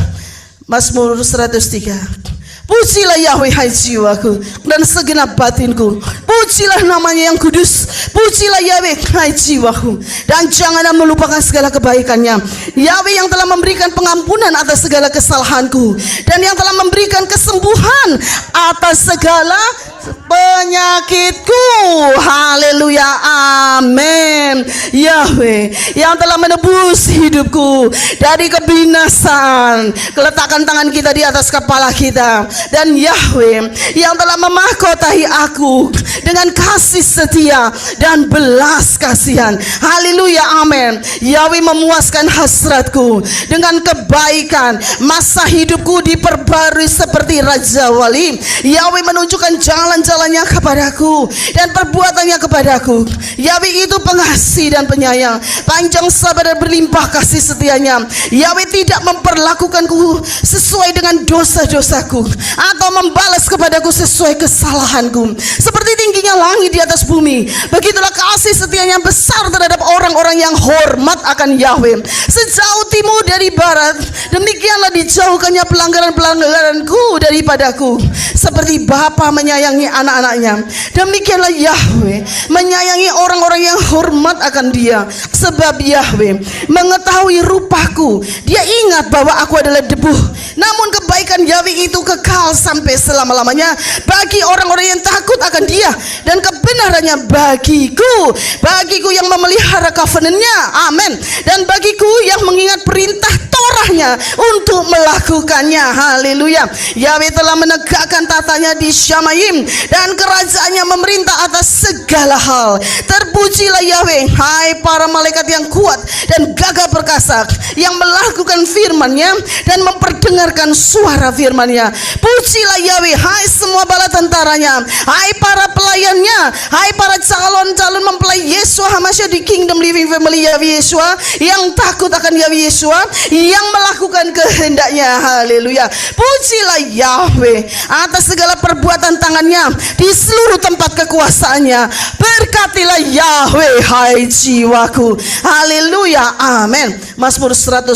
Mazmur 103. Pujilah Yahweh hai jiwaku dan segenap batinku. Pujilah namanya yang kudus. Pujilah Yahweh hai jiwaku, dan janganlah melupakan segala kebaikannya. Yahweh yang telah memberikan pengampunan atas segala kesalahanku, dan yang telah memberikan kesembuhan atas segala penyakitku. Haleluya, amin. Yahweh yang telah menebus hidupku dari kebinasaan, letakkan tangan kita di atas kepala kita. Dan Yahweh yang telah memahkotai aku dengan kasih setia dan belas kasihan. Haleluya, amin. Yahweh memuaskan hasratku dengan kebaikan. Masa hidupku diperbarui seperti Raja Wali. Yahweh menunjukkan jalan-jalannya kepadaku dan perbuatannya kepadaku. Yahweh itu pengasih dan penyayang, panjang sabar dan berlimpah kasih setianya. Yahweh tidak memperlakukanku sesuai dengan dosa-dosaku, atau membalas kepadaku sesuai kesalahanku. Seperti tingginya langit di atas bumi, begitulah kasih setianya besar terhadap orang-orang yang hormat akan Yahweh. Sejauh timur dari barat, demikianlah dijauhkannya pelanggaran-pelanggaranku daripadaku. Seperti Bapa menyayangi anak-anaknya, demikianlah Yahweh menyayangi orang-orang yang hormat akan Dia. Sebab Yahweh mengetahui rupaku, Dia ingat bahwa aku adalah debu. Namun kebaikan Yahweh itu kekal sampai selama-lamanya bagi orang-orang yang takut akan Dia, dan kebenarannya bagiku yang memelihara covenant-Nya. Amin. Dan bagiku yang mengingat perintah Torahnya untuk melakukannya. Haleluya. Yahweh telah menegakkan tatanya di Syamayim, dan kerajaannya memerintah atas segala hal. Terpujilah Yahweh, hai para malaikat yang kuat dan gagah perkasa, yang melakukan firman-Nya dan memperdengarkan suara firman-Nya. Pujilah Yahweh, hai semua bala tentaranya, hai para pelayannya, hai para calon-calon mempelai Yeshua HaMashiach di Kingdom Living Family Yahweh Yeshua, yang takut akan Yahweh Yeshua, yang melakukan kehendaknya. Haleluya. Pujilah Yahweh atas segala perbuatan tangannya di seluruh tempat kekuasaannya. Berkatilah Yahweh hai jiwaku. Haleluya, amin. Mazmur 105.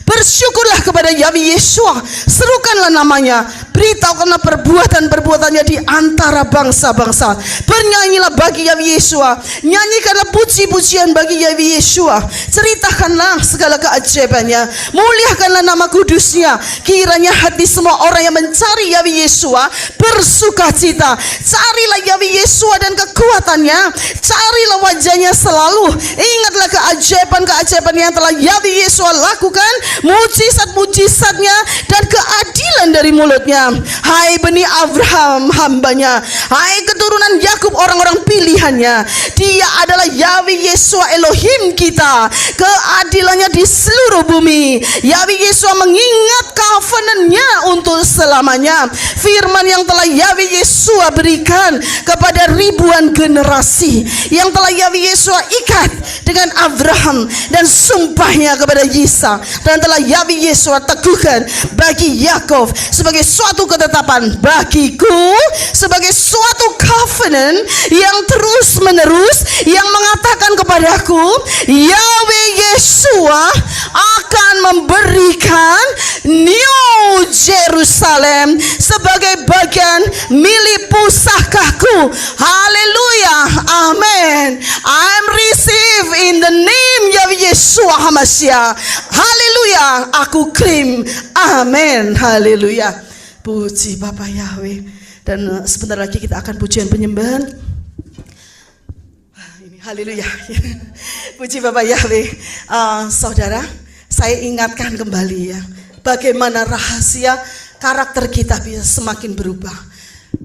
Bersyukurlah kepada Yahweh Yeshua, serukanlah namanya, beritahukanlah perbuatan-perbuatannya di antara bangsa-bangsa. Bernyanyilah bagi Yahweh Yeshua, nyanyikanlah puji-pujian bagi Yahweh Yeshua. Ceritakanlah segala keajaibannya, muliakanlah nama kudusnya. Kiranya hati semua orang yang mencari Yahweh Yeshua bersuka cita. Carilah Yahweh Yeshua dan kekuatannya, carilah wajahnya selalu. Ingatlah keajaiban-keajaiban yang telah Yahweh Yeshua lakukan, mujizat-mujizatnya dan keadilan dari mulutnya. Hai bani Abraham hambanya, hai keturunan Yakub, orang-orang pilihannya. Dia adalah Yahweh Yeshua Elohim kita, keadilannya di seluruh bumi. Yahweh Yeshua mengingat covenant-Nya untuk selamanya. Firman yang telah Yahweh Yeshua berikan kepada ribuan generasi, yang telah Yahweh Yeshua ikat dengan Abraham dan sumpahnya kepada Yisak, dan telah Yahweh Yeshua teguhkan bagi Yakov sebagai suatu ketetapan, bagiku sebagai suatu covenant yang terus menerus, yang mengatakan kepadaku, Yahweh Yeshua akan memberikan New Jerusalem sebagai bagian milik pusakaku. Haleluya, amin. I'm received in the name Yahweh Yeshua HaMashiach. Haleluya, aku klaim. Amin, haleluya. Puji Bapak Yahweh. Dan sebentar lagi kita akan pujian penyembahan. Ini haleluya. Puji Bapak Yahweh. Saudara, saya ingatkan kembali ya, bagaimana rahasia karakter kita bisa semakin berubah.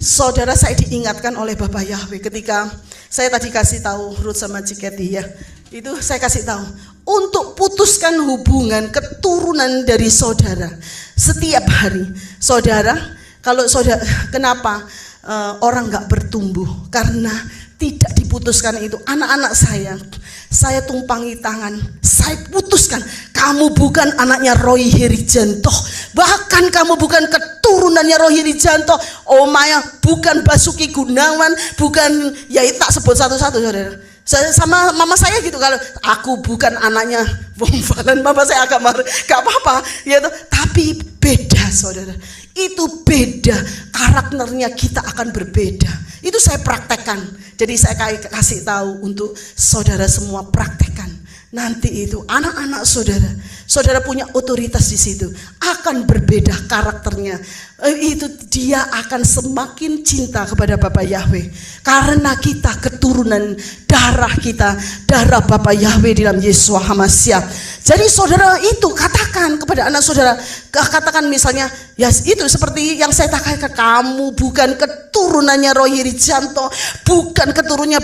Saudara, saya diingatkan oleh Bapak Yahweh ketika saya tadi kasih tahu Ruth sama Ciketi ya. Itu saya kasih tahu untuk putuskan hubungan keturunan dari saudara setiap hari. Saudara, kalau saudara, kenapa orang nggak bertumbuh? Karena tidak diputuskan itu. Anak-anak saya tumpangi tangan, saya putuskan, kamu bukan anaknya Roy Herijanto, bahkan kamu bukan keturunannya Roy Herijanto, Omaya bukan Basuki Gunawan, bukan, ya tak sebut satu-satu saudara. Saya sama mama saya gitu, kalau aku bukan anaknya Wong Valen, mama saya agak marah, gak apa-apa ya, tapi beda saudara, itu beda, karakternya kita akan berbeda. Itu saya praktekkan. Jadi saya kasih tahu untuk saudara semua, praktekkan. Nanti itu anak-anak saudara punya otoritas di situ, akan berbeda karakternya. Itu dia akan semakin cinta kepada Bapak Yahweh, karena kita keturunan darah kita, darah Bapak Yahweh dalam Yeshua HaMashiach. Jadi saudara itu katakan kepada anak saudara, katakan misalnya, ya itu seperti yang saya katakan, kamu bukan keturunannya Roy Herijanto, bukan keturunannya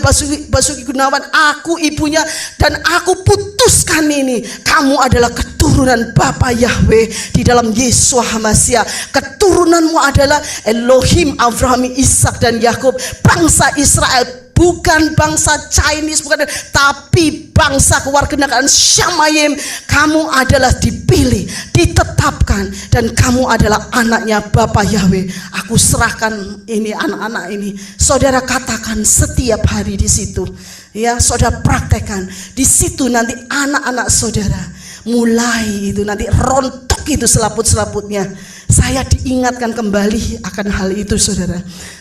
Basuki Gunawan, aku ibunya, dan aku putuskan ini, kamu adalah keturunan Bapak Yahweh di dalam Yeshua HaMashiach. Keturunanmu adalah Elohim, Abraham, Ishak dan Yakub, bangsa Israel. Bukan bangsa Chinese, bukan, tapi bangsa kewarganegaraan Syamayim. Kamu adalah dipilih, ditetapkan, dan kamu adalah anaknya Bapak Yahweh. Aku serahkan ini anak-anak ini. Saudara katakan setiap hari di situ. Ya, saudara praktekkan. Di situ nanti anak-anak saudara mulai itu nanti rontok itu selaput-selaputnya. Saya diingatkan kembali akan hal itu saudara.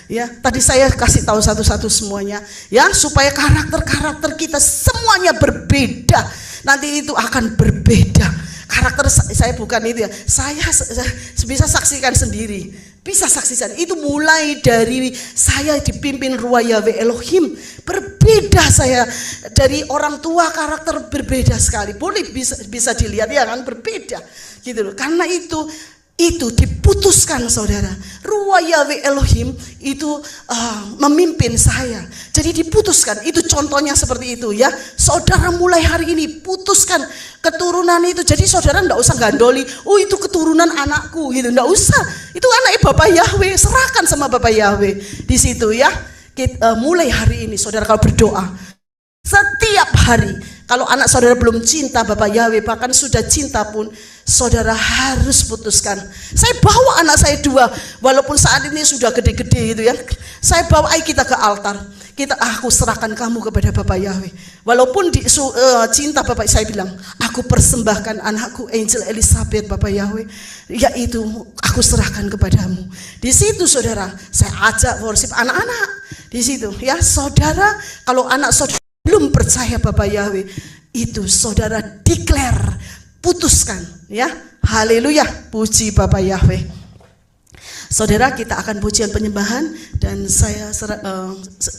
Ya, tadi saya kasih tahu satu-satu semuanya ya, supaya karakter-karakter kita semuanya berbeda. Nanti itu akan berbeda. Karakter saya bukan itu ya. Saya bisa saksikan sendiri. Bisa saksikan itu mulai dari saya dipimpin Ruah Yahweh Elohim. Berbeda saya dari orang tua, karakter berbeda sekali. Boleh bisa dilihat ya kan, berbeda gitu loh. Karena itu diputuskan saudara. Ruah Yahweh Elohim itu memimpin saya. Jadi diputuskan. Itu contohnya seperti itu ya. Saudara mulai hari ini putuskan keturunan itu. Jadi saudara enggak usah gandoli, oh itu keturunan anakku gitu. Enggak usah. Itu anaknya Bapak Yahweh. Serahkan sama Bapak Yahweh di situ ya. Mulai hari ini saudara kalau berdoa setiap hari, kalau anak saudara belum cinta Bapak Yahweh, bahkan sudah cinta pun, saudara harus putuskan. Saya bawa anak saya 2, walaupun saat ini sudah gede-gede gitu ya. Saya bawa kita ke altar. Aku serahkan kamu kepada Bapak Yahweh. Walaupun cinta Bapak, saya bilang, aku persembahkan anakku Angel Elizabeth Bapak Yahweh, yaitu aku serahkan kepadamu. Di situ saudara, saya ajak worship anak-anak di situ ya. Saudara, kalau anak saudara belum percaya Bapak Yahweh, itu saudara declare, putuskan ya. Haleluya, puji Bapak Yahweh. Saudara, kita akan pujian penyembahan dan saya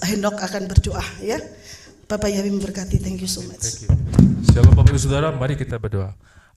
Hendok akan berdoa ya. Bapak Yahweh memberkati. Thank you so much. Thank you. Shalom Bapak Ibu Saudara, mari kita berdoa.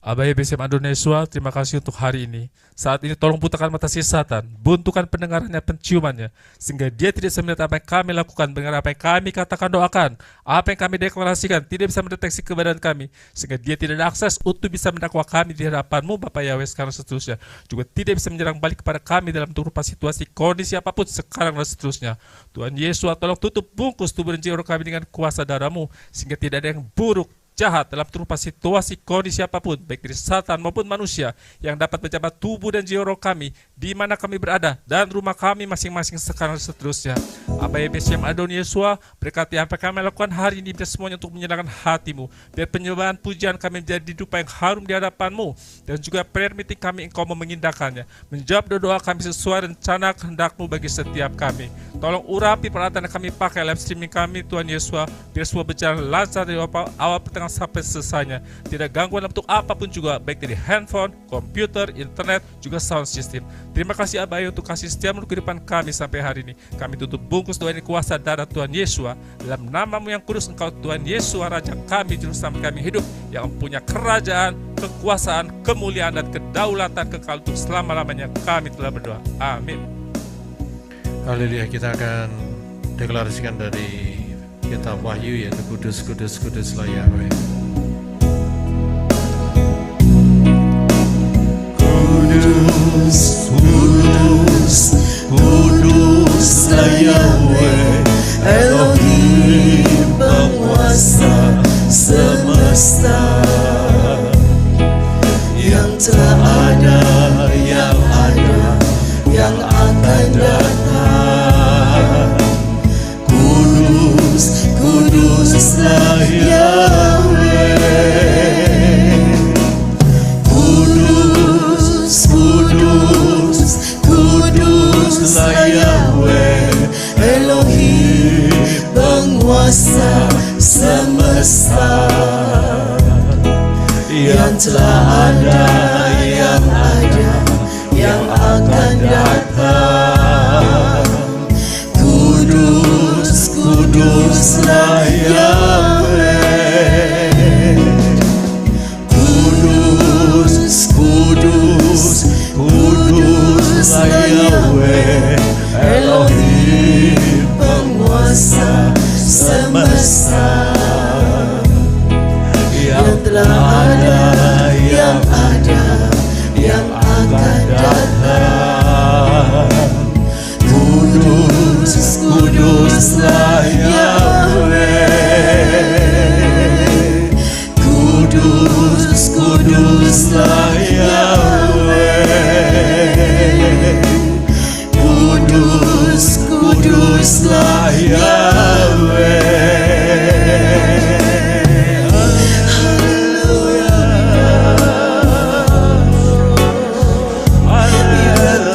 Abai BCM Adonai Yesua, terima kasih untuk hari ini. Saat ini tolong bukakan mata si Satan, buntukan pendengarannya, penciumannya, sehingga dia tidak bisa melihat apa yang kami lakukan, mendengar apa yang kami katakan, doakan, apa yang kami deklarasikan, tidak bisa mendeteksi kebenaran kami, sehingga dia tidak ada akses untuk bisa mendakwa kami di hadapan-Mu, Bapak Yahweh, sekarang seterusnya. Juga tidak bisa menyerang balik kepada kami dalam berupa situasi, kondisi apapun sekarang dan seterusnya. Tuhan Yesus, tolong tutup bungkus tubuh dan jiwa kami dengan kuasa darah-Mu, sehingga tidak ada yang buruk, jahat dalam berupa situasi, kondisi apapun, baik dari Satan maupun manusia, yang dapat menjabat tubuh dan jiwa roh kami, di mana kami berada, dan rumah kami masing-masing sekarang dan seterusnya. Abai BCM Adonai Yesua, berkati apa yang kami lakukan hari ini, biar semuanya untuk menyenangkan hati-Mu, biar penyembahan pujian kami menjadi dupa yang harum di hadapan-Mu, dan juga prayer meeting kami Engkau mau mengindahkannya, menjawab doa kami sesuai rencana kehendak-Mu bagi setiap kami. Tolong urapi peralatan yang kami pakai live streaming kami, Tuhan Yesua, biar semua berjalan lancar dari awal pertengahan sampai selesainya, tidak gangguan dalam bentuk apapun juga, baik dari handphone, komputer, internet, juga sound system. Terima kasih Abah untuk kasih setia menurut kehidupan kami sampai hari ini. Kami tutup bungkus doa ini kuasa darah Tuhan Yesua, dalam nama-Mu yang kudus, Engkau Tuhan Yesua, Raja kami, Juru Selamat kami hidup, yang mempunyai kerajaan, kekuasaan, kemuliaan, dan kedaulatan kekal untuk selama-lamanya. Kami telah berdoa. Amin. Haleluya, kita akan deklarasikan dari kitab Wahyu, yaitu kudus, kudus, kuduslah Yahweh. Kudus, kudus, kuduslah Yahweh, Elohim penguasa semesta, yang telah ada, yang ada, yang akan datang. Kudus, kuduslah Yahweh. Kudus, kudus, kuduslah Yahweh, Elohim penguasa semesta, yang telah ada, yang ada, yang akan datang. Kudus, kuduslah Yahweh. Kudus, kudus, kuduslah Yahweh, Elohim penguasa semesta, yang telah ada, yang ada, yang akan datang. Kudus, kuduslah Yahweh. Kudus, kuduslah Yahweh. Kudus, kuduslah Yahweh. Hallelujah.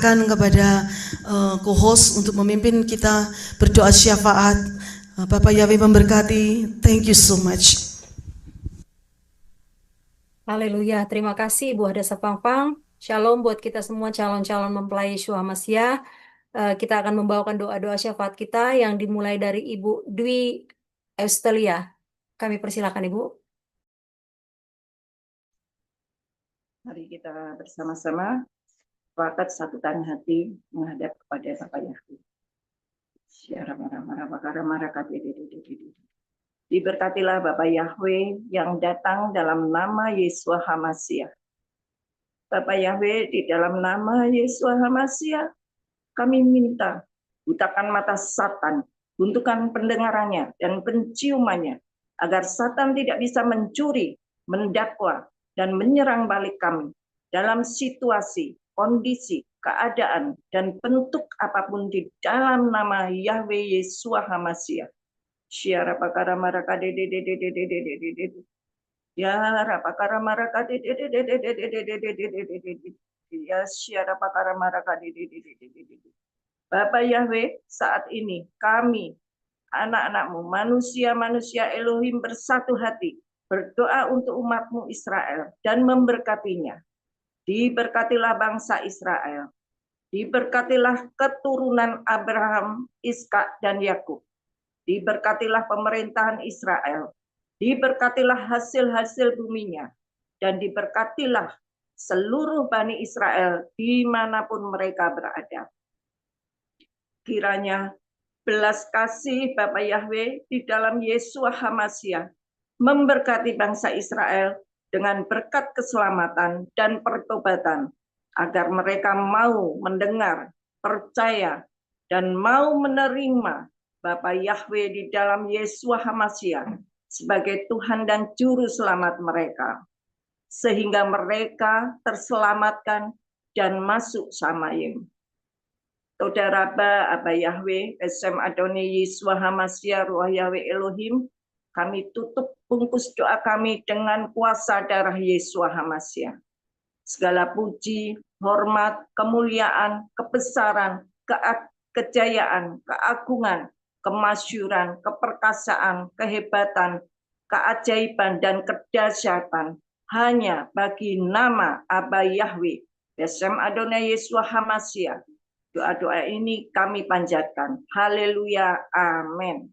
persilahkan kepada co-host untuk memimpin kita berdoa syafaat. Bapak Yahweh memberkati. Thank you so much. Haleluya, terima kasih Ibu Hadasa Pangpang. Shalom buat kita semua calon-calon mempelai Yeshua Mashiach. Kita akan membawakan doa-doa syafaat kita yang dimulai dari Ibu Dwi Eustelia. Kami persilakan Ibu. Mari kita bersama-sama sepakat satukan hati menghadap kepada Bapak Yahweh. Diberkatilah Bapak Yahweh yang datang dalam nama Yeshua HaMashiach. Bapak Yahweh, di dalam nama Yeshua HaMashiach, kami minta butakan mata Satan, buntukan pendengarannya dan penciumannya, agar Satan tidak bisa mencuri, mendakwa, dan menyerang balik kami dalam situasi, kondisi, keadaan, dan bentuk apapun di dalam nama Yahweh Yeshua HaMashiach. Syara pakara maraka de ya rapakara maraka de ya syara pakara maraka de. Bapak Yahweh, saat ini kami anak-anakmu, manusia-manusia Elohim bersatu hati berdoa untuk umatmu Israel dan memberkatinya. Diberkatilah bangsa Israel, diberkatilah keturunan Abraham, Ishak, dan Yakub. Diberkatilah pemerintahan Israel, diberkatilah hasil-hasil buminya, dan diberkatilah seluruh Bani Israel dimanapun mereka berada. Kiranya belas kasih Bapa Yahweh di dalam Yeshua HaMashiach memberkati bangsa Israel dengan berkat keselamatan dan pertobatan, agar mereka mau mendengar, percaya, dan mau menerima Bapa Yahweh di dalam Yeshua HaMashiach sebagai Tuhan dan Juru Selamat mereka, sehingga mereka terselamatkan dan masuk Samayim. Saudara Abba Yahweh, Esem Adonai Yeshua HaMashiach, Ruah Yahweh Elohim, kami tutup bungkus doa kami dengan kuasa darah Yeshua HaMashiach. Segala puji, hormat, kemuliaan, kebesaran, kejayaan, keagungan, kemasyuran, keperkasaan, kehebatan, keajaiban, dan kedahsyatan hanya bagi nama Abba Yahweh, Esem Adonai Yeshua HaMashiach. Doa-doa ini kami panjatkan. Haleluya, amin.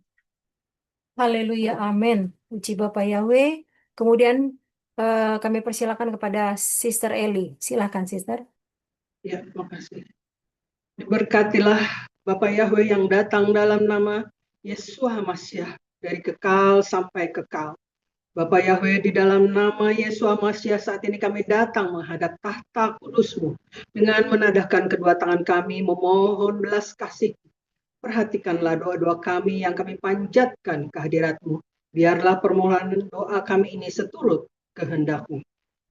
Haleluya, amin. Puji Bapak Yahweh. Kemudian kami persilakan kepada Sister Eli. Silakan, Sister. Ya, terima kasih. Diberkatilah Bapak Yahweh yang datang dalam nama Yeshua HaMashiach dari kekal sampai kekal. Bapak Yahweh, di dalam nama Yeshua HaMashiach saat ini kami datang menghadap tahta kudus-Mu dengan menadahkan kedua tangan kami memohon belas kasih. Perhatikanlah doa-doa kami yang kami panjatkan ke hadirat-Mu. Biarlah permohonan doa kami ini seturut kehendak-Mu.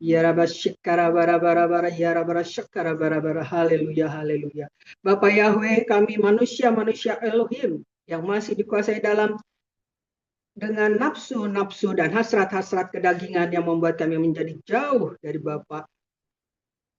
Ya Rabba Syekara bara-bara-bara, ya Rabba Syekara bara-bara, haleluya, haleluya. Bapak Yahweh, kami manusia-manusia Elohim yang masih dikuasai dengan nafsu-nafsu dan hasrat-hasrat kedagingan yang membuat kami menjadi jauh dari Bapak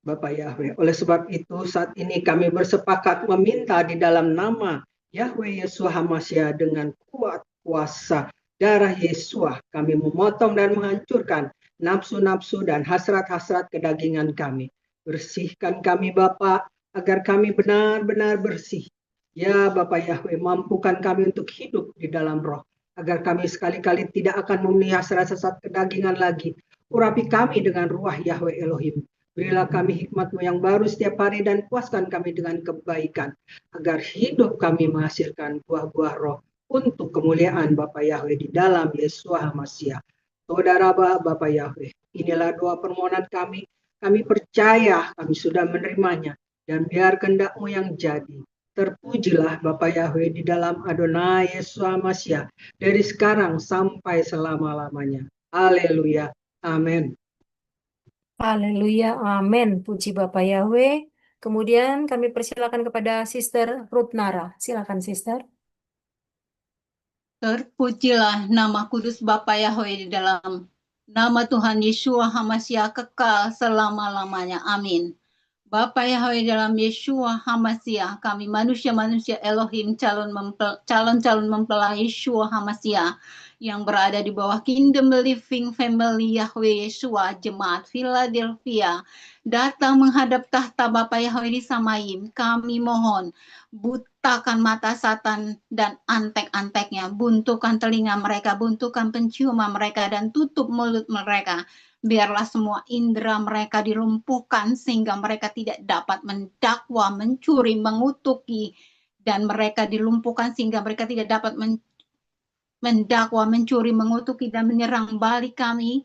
Yahweh. Oleh sebab itu saat ini kami bersepakat meminta di dalam nama Yahweh Yeshua HaMashiach dengan kuat kuasa darah Yeshua kami memotong dan menghancurkan nafsu-nafsu dan hasrat-hasrat kedagingan kami. Bersihkan kami Bapa agar kami benar-benar bersih. Ya Bapak Yahweh, mampukan kami untuk hidup di dalam roh, agar kami sekali-kali tidak akan memenuhi hasrat-hasrat kedagingan lagi. Urapi kami dengan ruah Yahweh Elohim. Berilah kami hikmat-Mu yang baru setiap hari dan puaskan kami dengan kebaikan, agar hidup kami menghasilkan buah-buah roh untuk kemuliaan Bapa Yahweh di dalam Yeshua HaMashiach. Saudara Bapa Yahweh, inilah doa permohonan kami. Kami percaya kami sudah menerimanya, dan biar kehendak-Mu yang jadi. Terpujilah Bapa Yahweh di dalam Adonai Yeshua HaMashiach dari sekarang sampai selama-lamanya. Haleluya. Amin. Haleluya, amin. Puji Bapak Yahweh. Kemudian kami persilakan kepada Sister Ruth Nara. Silakan, Sister. Terpujilah nama kudus Bapa Yahweh di dalam nama Tuhan Yeshua HaMashiach kekal selama-lamanya. Amin. Bapa Yahweh dalam Yeshua HaMashiach, kami manusia-manusia Elohim calon-calon mempelai Yeshua HaMashiach yang berada di bawah Kingdom Living Family Yahweh Yeshua, Jemaat Philadelphia, datang menghadap tahta Bapa Yahweh di Samayim. Kami mohon, butakan mata Satan dan antek-anteknya, buntukan telinga mereka, buntukan penciuman mereka, dan tutup mulut mereka. Biarlah semua indera mereka dilumpuhkan sehingga mereka tidak dapat mendakwa, mencuri, mengutuki, dan mereka dilumpuhkan sehingga mereka tidak dapat mendakwa, mencuri, mengutuki, dan menyerang balik kami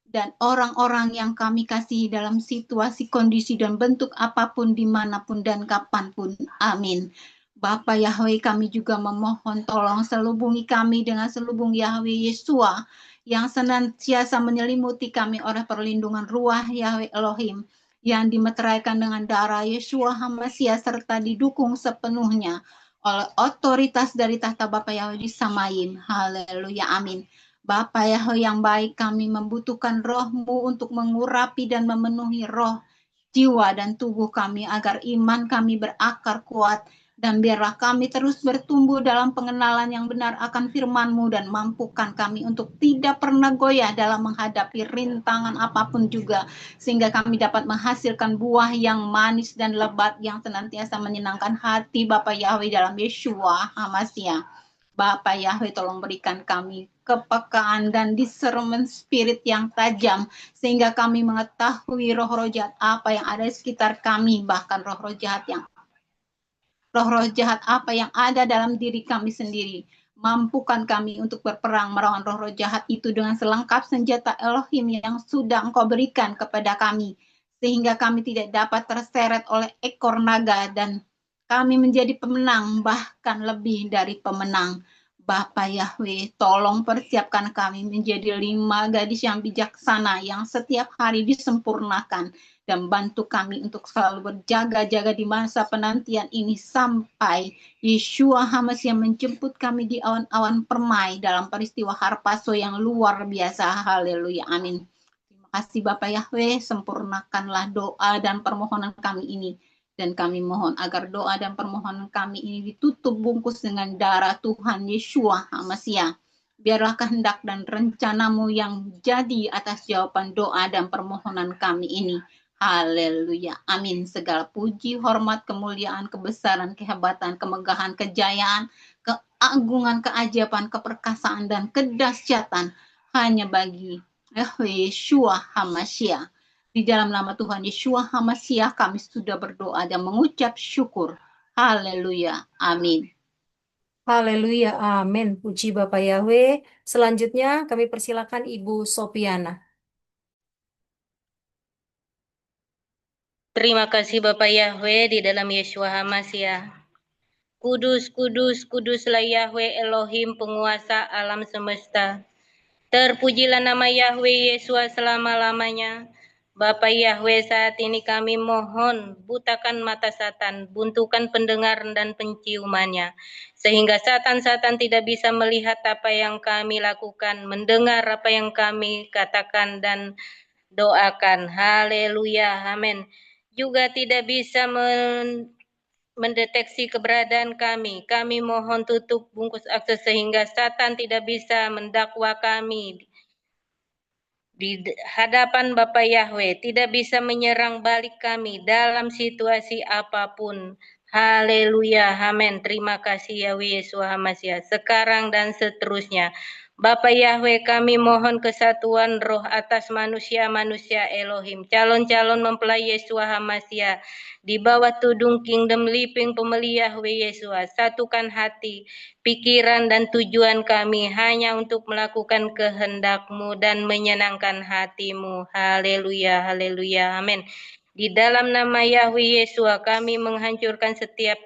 dan orang-orang yang kami kasihi dalam situasi, kondisi, dan bentuk apapun, dimanapun, dan kapanpun. Amin. Bapa Yahweh, kami juga memohon tolong selubungi kami dengan selubung Yahweh Yeshua yang senantiasa menyelimuti kami oleh perlindungan ruah Yahweh Elohim yang dimeteraikan dengan darah Yeshua HaMashiach serta didukung sepenuhnya oleh otoritas dari tahta Bapa Yahweh di Samayim. Haleluya, amin. Bapa Yahweh yang baik, kami membutuhkan roh-Mu untuk mengurapi dan memenuhi roh, jiwa, dan tubuh kami agar iman kami berakar kuat, dan biarlah kami terus bertumbuh dalam pengenalan yang benar akan firman-Mu dan mampukan kami untuk tidak pernah goyah dalam menghadapi rintangan apapun juga, sehingga kami dapat menghasilkan buah yang manis dan lebat yang senantiasa menyenangkan hati Bapa Yahweh dalam Yeshua HaMashiach. Bapa Yahweh, tolong berikan kami kepekaan dan discernment spirit yang tajam sehingga kami mengetahui roh-roh jahat apa yang ada di sekitar kami, bahkan roh-roh jahat apa yang ada dalam diri kami sendiri. Mampukan kami untuk berperang melawan roh-roh jahat itu dengan selengkap senjata Elohim yang sudah Engkau berikan kepada kami, sehingga kami tidak dapat terseret oleh ekor naga dan kami menjadi pemenang, bahkan lebih dari pemenang. Bapa Yahweh, tolong persiapkan kami menjadi 5 gadis yang bijaksana yang setiap hari disempurnakan, dan bantu kami untuk selalu berjaga-jaga di masa penantian ini sampai Yeshua HaMashiach menjemput kami di awan-awan permai dalam peristiwa harpazo yang luar biasa. Haleluya, amin. Terima kasih Bapa Yahweh, sempurnakanlah doa dan permohonan kami ini. Dan kami mohon agar doa dan permohonan kami ini ditutup bungkus dengan darah Tuhan Yeshua HaMashiach. Biarlah kehendak dan rencana-Mu yang jadi atas jawaban doa dan permohonan kami ini. Haleluya, amin. Segala puji, hormat, kemuliaan, kebesaran, kehebatan, kemegahan, kejayaan, keagungan, keajaiban, keperkasaan, dan kedahsyatan hanya bagi Yahweh Yeshua HaMashiach. Di dalam nama Tuhan Yeshua HaMashiach kami sudah berdoa dan mengucap syukur. Haleluya, amin. Haleluya, amin. Puji Bapak Yahweh. Selanjutnya kami persilakan Ibu Sopiana. Terima kasih Bapak Yahweh di dalam Yeshua HaMashiach. Kudus, kudus, kuduslah Yahweh Elohim penguasa alam semesta. Terpujilah nama Yahweh Yeshua selama-lamanya. Bapa Yahweh, saat ini kami mohon butakan mata Satan, buntukan pendengaran dan penciumannya, sehingga Satan tidak bisa melihat apa yang kami lakukan, mendengar apa yang kami katakan dan doakan. Haleluya, amin. Juga tidak bisa mendeteksi keberadaan kami. Kami mohon tutup bungkus akses sehingga Satan tidak bisa mendakwa kami di hadapan Bapa Yahweh, tidak bisa menyerang balik kami dalam situasi apapun. Haleluya, amin. Terima kasih Yahweh Yeshua HaMashiach, sekarang dan seterusnya. Bapa Yahweh, kami mohon kesatuan roh atas manusia-manusia Elohim, calon-calon mempelai Yeshua HaMashiach, di bawah tudung Kingdom Living Family Yahweh Yeshua. Satukan hati, pikiran, dan tujuan kami hanya untuk melakukan kehendak-Mu dan menyenangkan hati-Mu. Haleluya, haleluya, amin. Di dalam nama Yahweh Yeshua kami menghancurkan setiap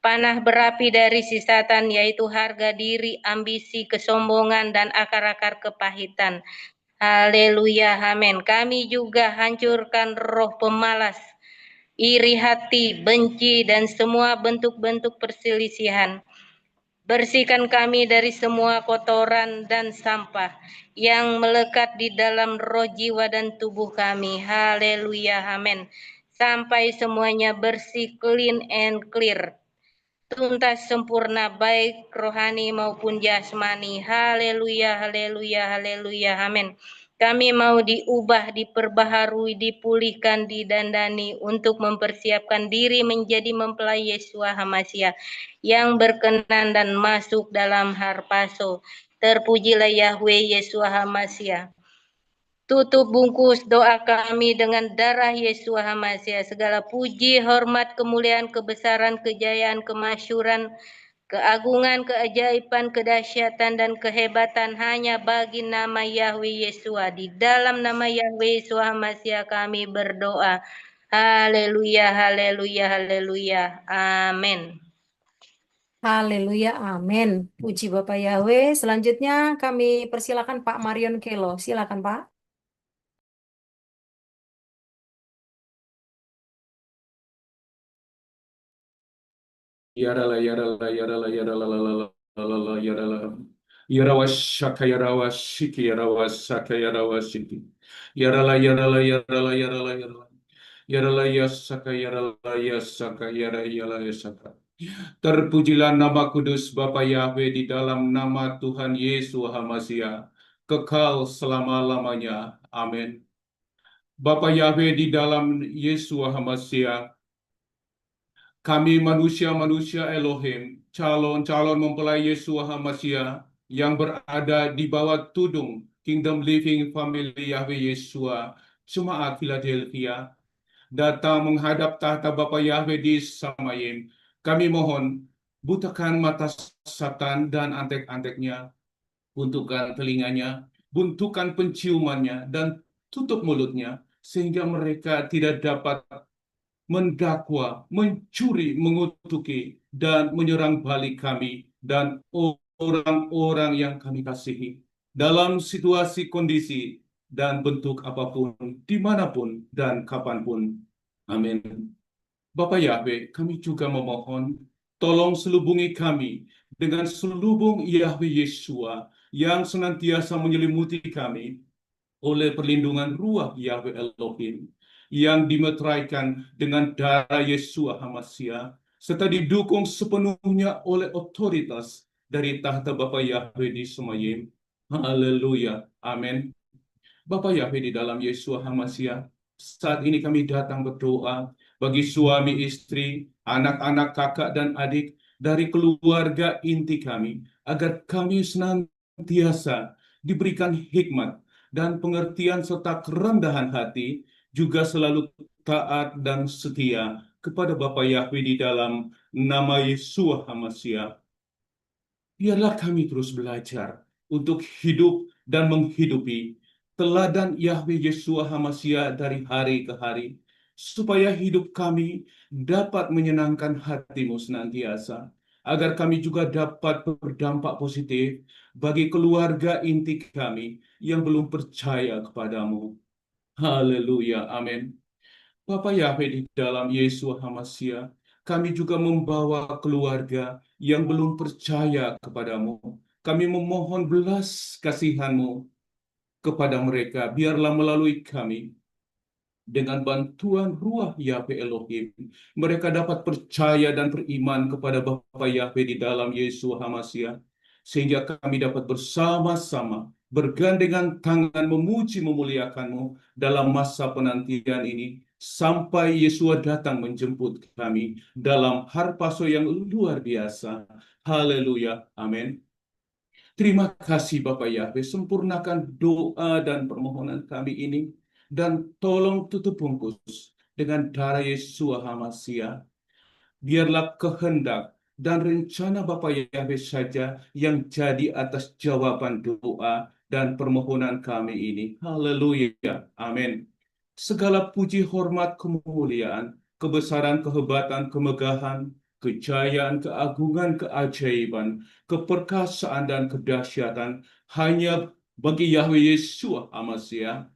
panah berapi dari si Satan, yaitu harga diri, ambisi, kesombongan, dan akar-akar kepahitan. Haleluya, amin. Kami juga hancurkan roh pemalas, iri hati, benci, dan semua bentuk-bentuk perselisihan. Bersihkan kami dari semua kotoran dan sampah yang melekat di dalam roh, jiwa, dan tubuh kami. Haleluya, amin. sampai semuanya bersih, clean and clear, tuntas sempurna baik rohani maupun jasmani. Haleluya, haleluya, haleluya, amin. Kami mau diubah, diperbaharui, dipulihkan, didandani untuk mempersiapkan diri menjadi mempelai Yesua HaMasyiah yang berkenan dan masuk dalam harpaso. Terpujilah Yahweh Yesua HaMasyiah. Tutup bungkus doa kami dengan darah Yesua HaMasyiah. Segala puji, hormat, kemuliaan, kebesaran, kejayaan, kemasyuran, keagungan, keajaiban, kedahsyatan, dan kehebatan hanya bagi nama Yahweh Yesua. Di dalam nama Yahweh Yesua HaMasyiah kami berdoa. Haleluya, haleluya, haleluya. Amin. Haleluya, amin. Puji Bapak Yahweh. Selanjutnya kami persilakan Pak Marion Kelo. Silakan Pak. Yarala, yarala, yarala, yarala, yarala, yarala. Yarawashaka, yarawashiki, yarawasaka, yarawashiki. Yarala, yarala, yarala, yarala, yarala. Yarala, yasaka, yarala, yasaka, yara, yala, yasaka. Terpujilah nama kudus Bapa Yahweh di dalam nama Tuhan Yesus HaMasyiah, kekal selama-lamanya. Amin. Bapa Yahweh di dalam Yesus HaMasyiah, kami manusia-manusia Elohim, calon-calon mempelai Yesua HaMasyiah yang berada di bawah tudung Kingdom Living Family Yahweh Yesua, Jemaat Philadelphia, datang menghadap tahta Bapa Yahweh di Samayim. Kami mohon, butakan mata Satan dan antek-anteknya, buntukan telinganya, buntukan penciumannya, dan tutup mulutnya, sehingga mereka tidak dapat mendakwa, mencuri, mengutuki, dan menyerang balik kami dan orang-orang yang kami kasihi dalam situasi, kondisi, dan bentuk apapun, dimanapun, dan kapanpun. Amin. Bapak Yahweh, kami juga memohon, tolong selubungi kami dengan selubung Yahweh Yesua yang senantiasa menyelimuti kami oleh perlindungan ruah Yahweh Elohim yang dimeteraikan dengan darah Yesua HaMasyiah serta didukung sepenuhnya oleh otoritas dari tahta Bapa Yahweh di Semayim. Haleluya. Amin. Bapa Yahweh di dalam Yesua HaMasyiah, saat ini kami datang berdoa bagi suami, istri, anak-anak, kakak, dan adik dari keluarga inti kami, agar kami senantiasa diberikan hikmat dan pengertian serta kerendahan hati, juga selalu taat dan setia kepada Bapa Yahweh di dalam nama Yesua HaMasyiah. Biarlah kami terus belajar untuk hidup dan menghidupi teladan Yahweh Yesua HaMasyiah dari hari ke hari, supaya hidup kami dapat menyenangkan hati-Mu senantiasa, agar kami juga dapat berdampak positif bagi keluarga inti kami yang belum percaya kepadamu. Haleluya, amin. Bapa Yahweh di dalam Yesua HaMasyiah, kami juga membawa keluarga yang belum percaya kepadamu. Kami memohon belas kasihan-Mu kepada mereka. Biarlah melalui kami, dengan bantuan ruah Yahweh Elohim, mereka dapat percaya dan beriman kepada Bapa Yahweh di dalam Yesua HaMasyiah, sehingga kami dapat bersama-sama bergandengan tangan memuji memuliakan-Mu dalam masa penantian ini, sampai Yesua datang menjemput kami dalam harpaso yang luar biasa. Haleluya, amin. Terima kasih Bapak Yahweh, sempurnakan doa dan permohonan kami ini, dan tolong tutup bungkus dengan darah Yesua HaMasyiah. Biarlah kehendak dan rencana Bapa Yahweh saja yang jadi atas jawaban doa dan permohonan kami ini. Haleluya. Amin. Segala puji, hormat, kemuliaan, kebesaran, kehebatan, kemegahan, kejayaan, keagungan, keajaiban, keperkasaan, dan kedahsyatan hanya bagi Yahweh Yesua HaMasyiah.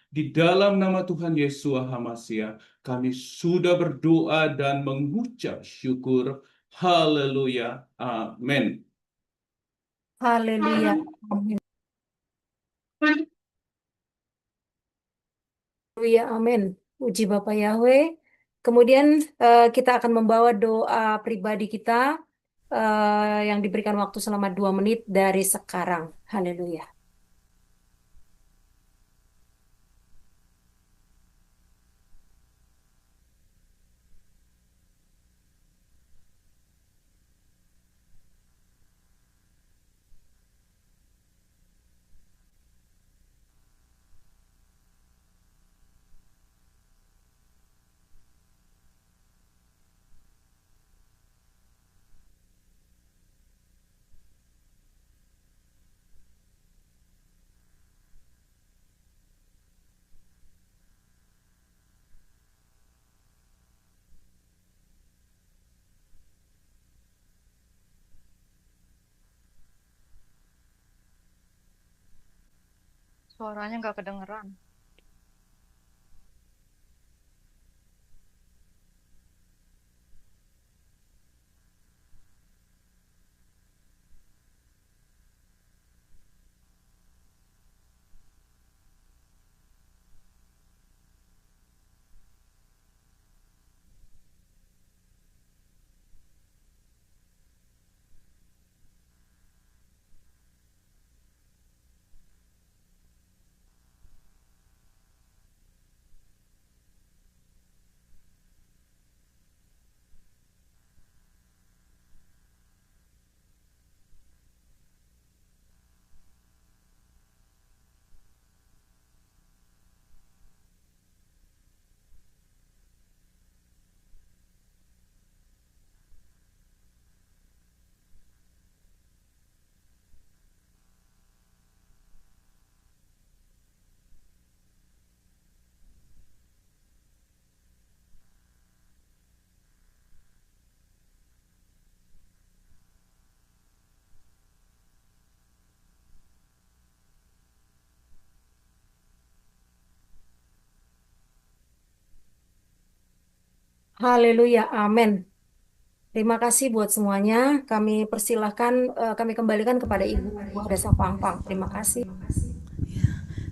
Di dalam nama Tuhan Yesua HaMasyiah, kami sudah berdoa dan mengucap syukur. Haleluya. Amin. Haleluya, amin. Haleluya, amin. Puji Bapak Yahweh. Kemudian kita akan membawa doa pribadi kita yang diberikan waktu selama 2 menit dari sekarang. Haleluya. Suaranya nggak kedengeran. Haleluya, amin. Terima kasih buat semuanya. Kami persilahkan, kami kembalikan kepada Ibu Desa Pangpang. Terima kasih.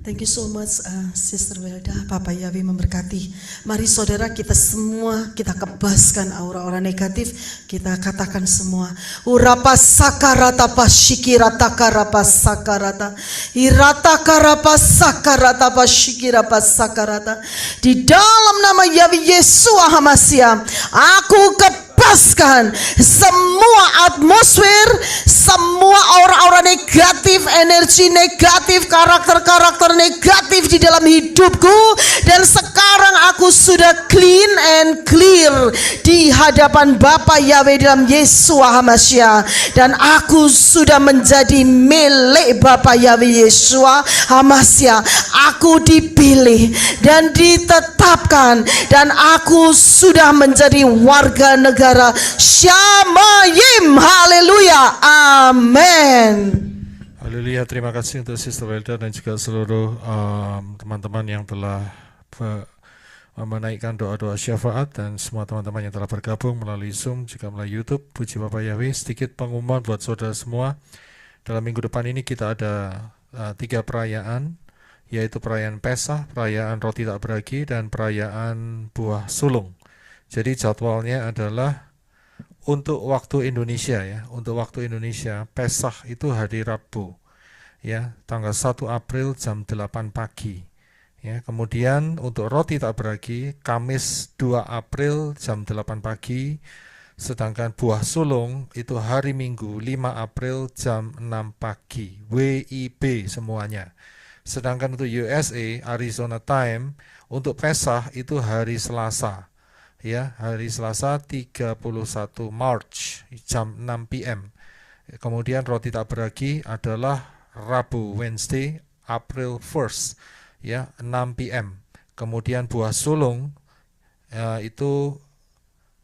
Thank you so much, Sister Welda. Bapak Yahweh memberkati. Mari saudara, kita semua kita kebaskan aura-aura negatif. Kita katakan semua, urapa sakarata pasyikirata karapa sakarata, irata karapa sakarata pasyikirapa sakarata. Di dalam nama Yahweh Yesua Hamasiah, aku lepaskan semua atmosfer, semua aura-aura negatif, energi negatif, karakter-karakter negatif di dalam hidupku, dan sekarang aku sudah clean and clear di hadapan Bapa Yahweh dalam Yesua Hamasiah, dan aku sudah menjadi milik Bapa Yahweh Yesua Hamasiah. Aku dipilih dan ditetapkan, dan aku sudah menjadi warga negara Syamayim. Haleluya, amin. Haleluya, terima kasih untuk Sister Welda dan juga seluruh teman-teman yang telah menaikkan doa-doa syafaat, dan semua teman-teman yang telah bergabung melalui Zoom juga melalui YouTube. Puji Bapak Yahweh. Sedikit pengumuman buat saudara semua. Dalam minggu depan ini kita ada 3 perayaan, yaitu perayaan Pesah, perayaan Roti Tak Beragi, dan perayaan Buah Sulung. Jadi jadwalnya adalah untuk waktu Indonesia ya. Untuk waktu Indonesia, Pesah itu hari Rabu ya, tanggal 1 April jam 8 pagi. Ya, kemudian untuk Roti Tak Beragi, Kamis 2 April jam 8 pagi. Sedangkan Buah Sulung itu hari Minggu 5 April jam 6 pagi. WIB semuanya. Sedangkan untuk USA, Arizona Time, untuk Pesah itu hari Selasa. Ya, hari Selasa 31 March jam 6 PM. Kemudian Roti Tak Beragi adalah Rabu, Wednesday, April 1st ya, 6 PM. Kemudian Buah Sulung itu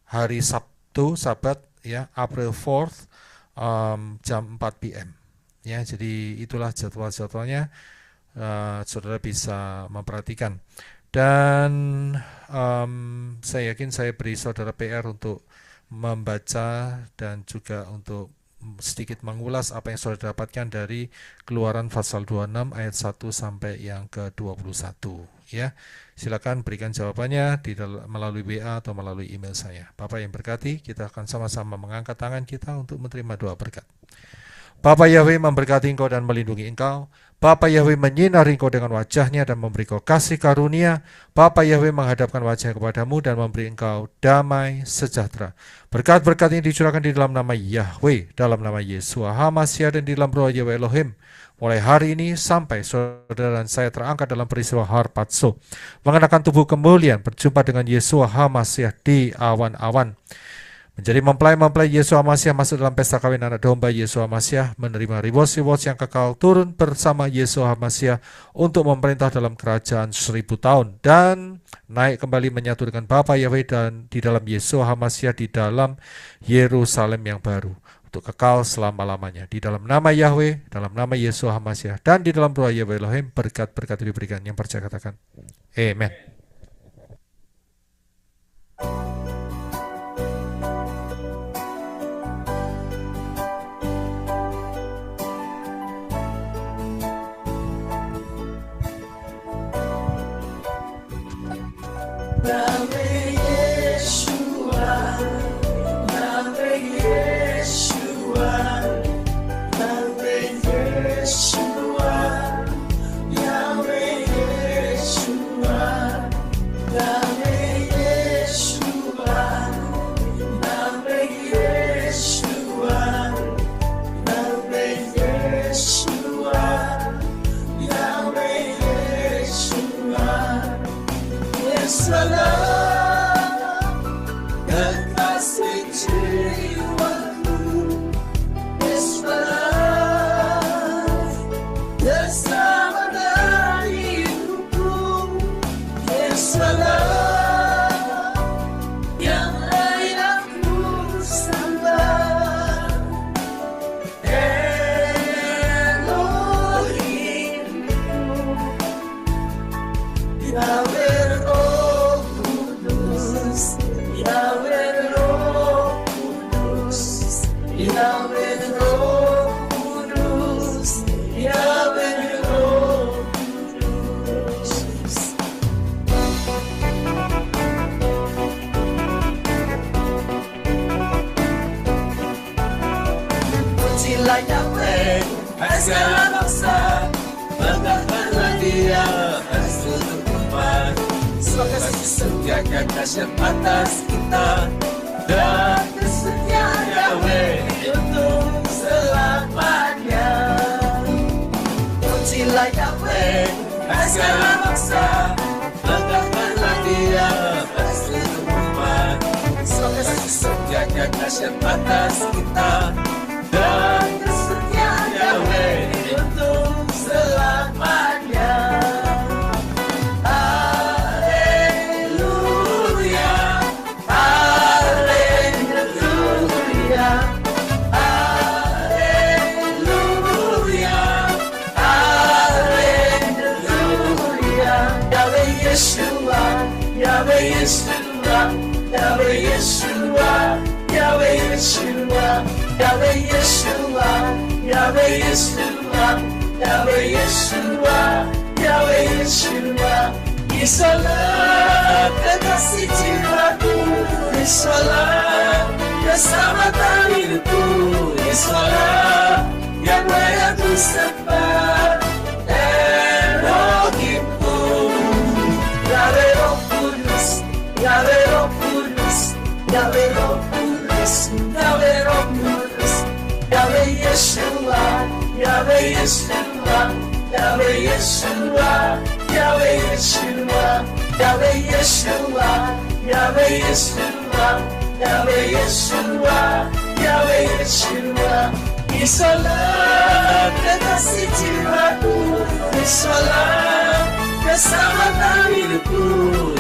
hari Sabtu, Sabat ya, April 4th jam 4 PM. Ya, jadi itulah jadwal-jadwalnya. Saudara bisa memperhatikan. Dan saya yakin saya beri saudara PR untuk membaca dan juga untuk sedikit mengulas apa yang saudara dapatkan dari Keluaran pasal 26 ayat 1 sampai yang ke-21 Ya, silakan berikan jawabannya melalui WA atau melalui email saya. Bapak yang berkati, kita akan sama-sama mengangkat tangan kita untuk menerima doa berkat. Bapa Yahweh memberkati engkau dan melindungi engkau. Bapa Yahweh menyinari engkau dengan wajahnya dan memberi engkau kasih karunia. Bapa Yahweh menghadapkan wajahnya kepadamu dan memberi engkau damai sejahtera. Berkat-berkat ini dicurahkan di dalam nama Yahweh, dalam nama Yeshua HaMashiach dan di dalam roh Yahweh Elohim. Mulai hari ini sampai saudara dan saya terangkat dalam peristiwa Harpatso, mengenakan tubuh kemuliaan, berjumpa dengan Yeshua HaMashiach di awan-awan. Menjadi mempelai-mempelai Yeshua HaMashiach masuk dalam pesta kawin anak domba Yeshua HaMashiach, menerima reward-reward yang kekal, turun bersama Yeshua HaMashiach untuk memerintah dalam kerajaan 1000 tahun, dan naik kembali menyatu dengan Bapa Yahweh dan di dalam Yeshua HaMashiach di dalam Yerusalem yang baru, untuk kekal selama-lamanya. Di dalam nama Yahweh, dalam nama Yeshua HaMashiach, dan di dalam roh Yahweh Elohim, berkat-berkat diberikan. Yang percaya katakan, Amen. Yahweh Yeshua, Yahweh Yeshua, Yahweh Yeshua, Yahweh Yeshua, Yahweh Yeshua, Yahweh Yeshua, Yahweh Yeshua, Yahweh Yeshua. Salam, kekasih jiwaku, Yesalam, bersama dari hidupku, Yesalam, yang lain aku sembah, Elohim, Yahweh. Yahweh Roh Kudus, Yahweh Roh Kudus, Yahweh Roh Kudus. Pujilah Yahweh, segala bangsa, banggakanlah Dia, seluruh umat. Kasih setia dahsyat atas kita, dan kesetiaan Yahweh untuk selamanya. Pujilah Yahweh, segala bangsa, banggakanlah Dia, seluruh umat. Kasih setia dahsyat atas kita, dan kesetiaan Yahweh untuk selamanya. Yahweh Yeshua, Yahweh Yeshua, Yahweh Yeshua, Yahweh Yeshua, Yahweh Yeshua, Yahweh Yeshua, Yahweh Yeshua. Yesalam, kekasih jiwaku, Yesalam, keselamatan hidupku, Yesalam, yang layak ku sembah, Elohimku, Yahweh Roh Kudus, Yahweh Roh Kudus, Yahweh Roh Kudus, Yahweh Roh Kudus, Yahweh Yeshua, Yahweh Yeshua, Yahweh Yeshua, Yahweh Yeshua, Yahweh Yeshua, Yahweh Yeshua, Yahweh Yeshua, Yahweh Yeshua. Yesalam, kekasih jiwaku, Yesalam, keselamatan hidupku,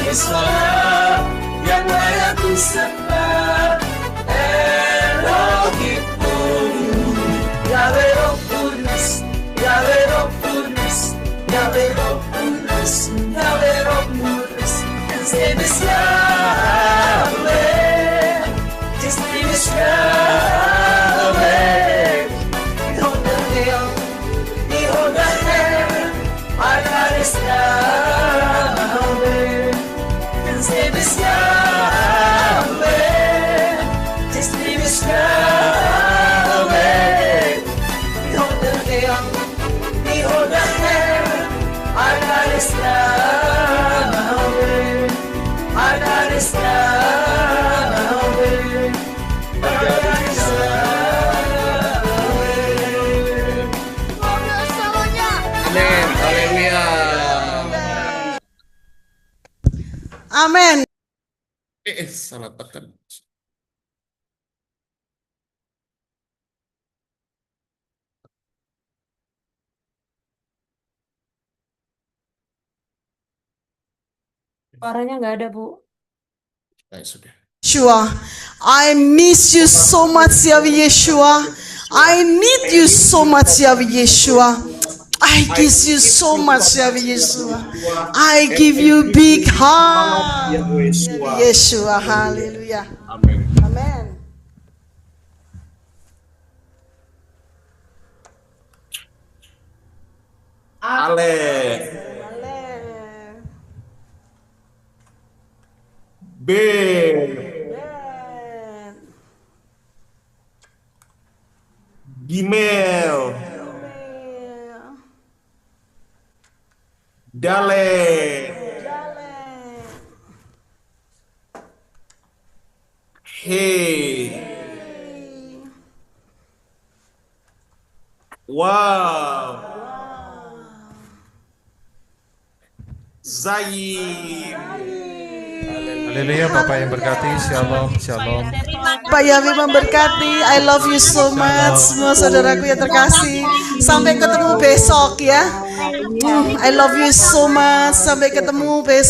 Yesalam, yang layak ku sembah, Elohimku, Yahweh Roh Kudus, Yahweh Roh Kudus, Yahweh Roh Kudus, Yahweh Roh Kudus. His name is Yahweh, His name is Yahweh. Behold the hill, behold the heaven, our God is Yahweh. His name is Yahweh. His name is Yahweh. Behold the Lamb, behold the Lamb. Our God is Yahweh. Our God is Yahweh. Our God is Yahweh. Amin. Haleluya. Amin. Salah tekan. Suaranya nggak ada, Bu. Sudah. Yeshua, I miss you so much, Yahweh Yeshua. I need you so much, Yahweh Yeshua. I kiss you so much, Yahweh Yeshua. I give you big hug, Yeshua. Hallelujah. Amin. Amen. Ale. B. Gimel. Dale. Hey. Wow. Zaim. Haleluya, Bapak yang berkati. Shalom, shalom. Pak Yahweh memberkati. I love you so much, semua saudaraku yang terkasih. Sampai ketemu besok ya. I love you so much. Sampai ketemu besok.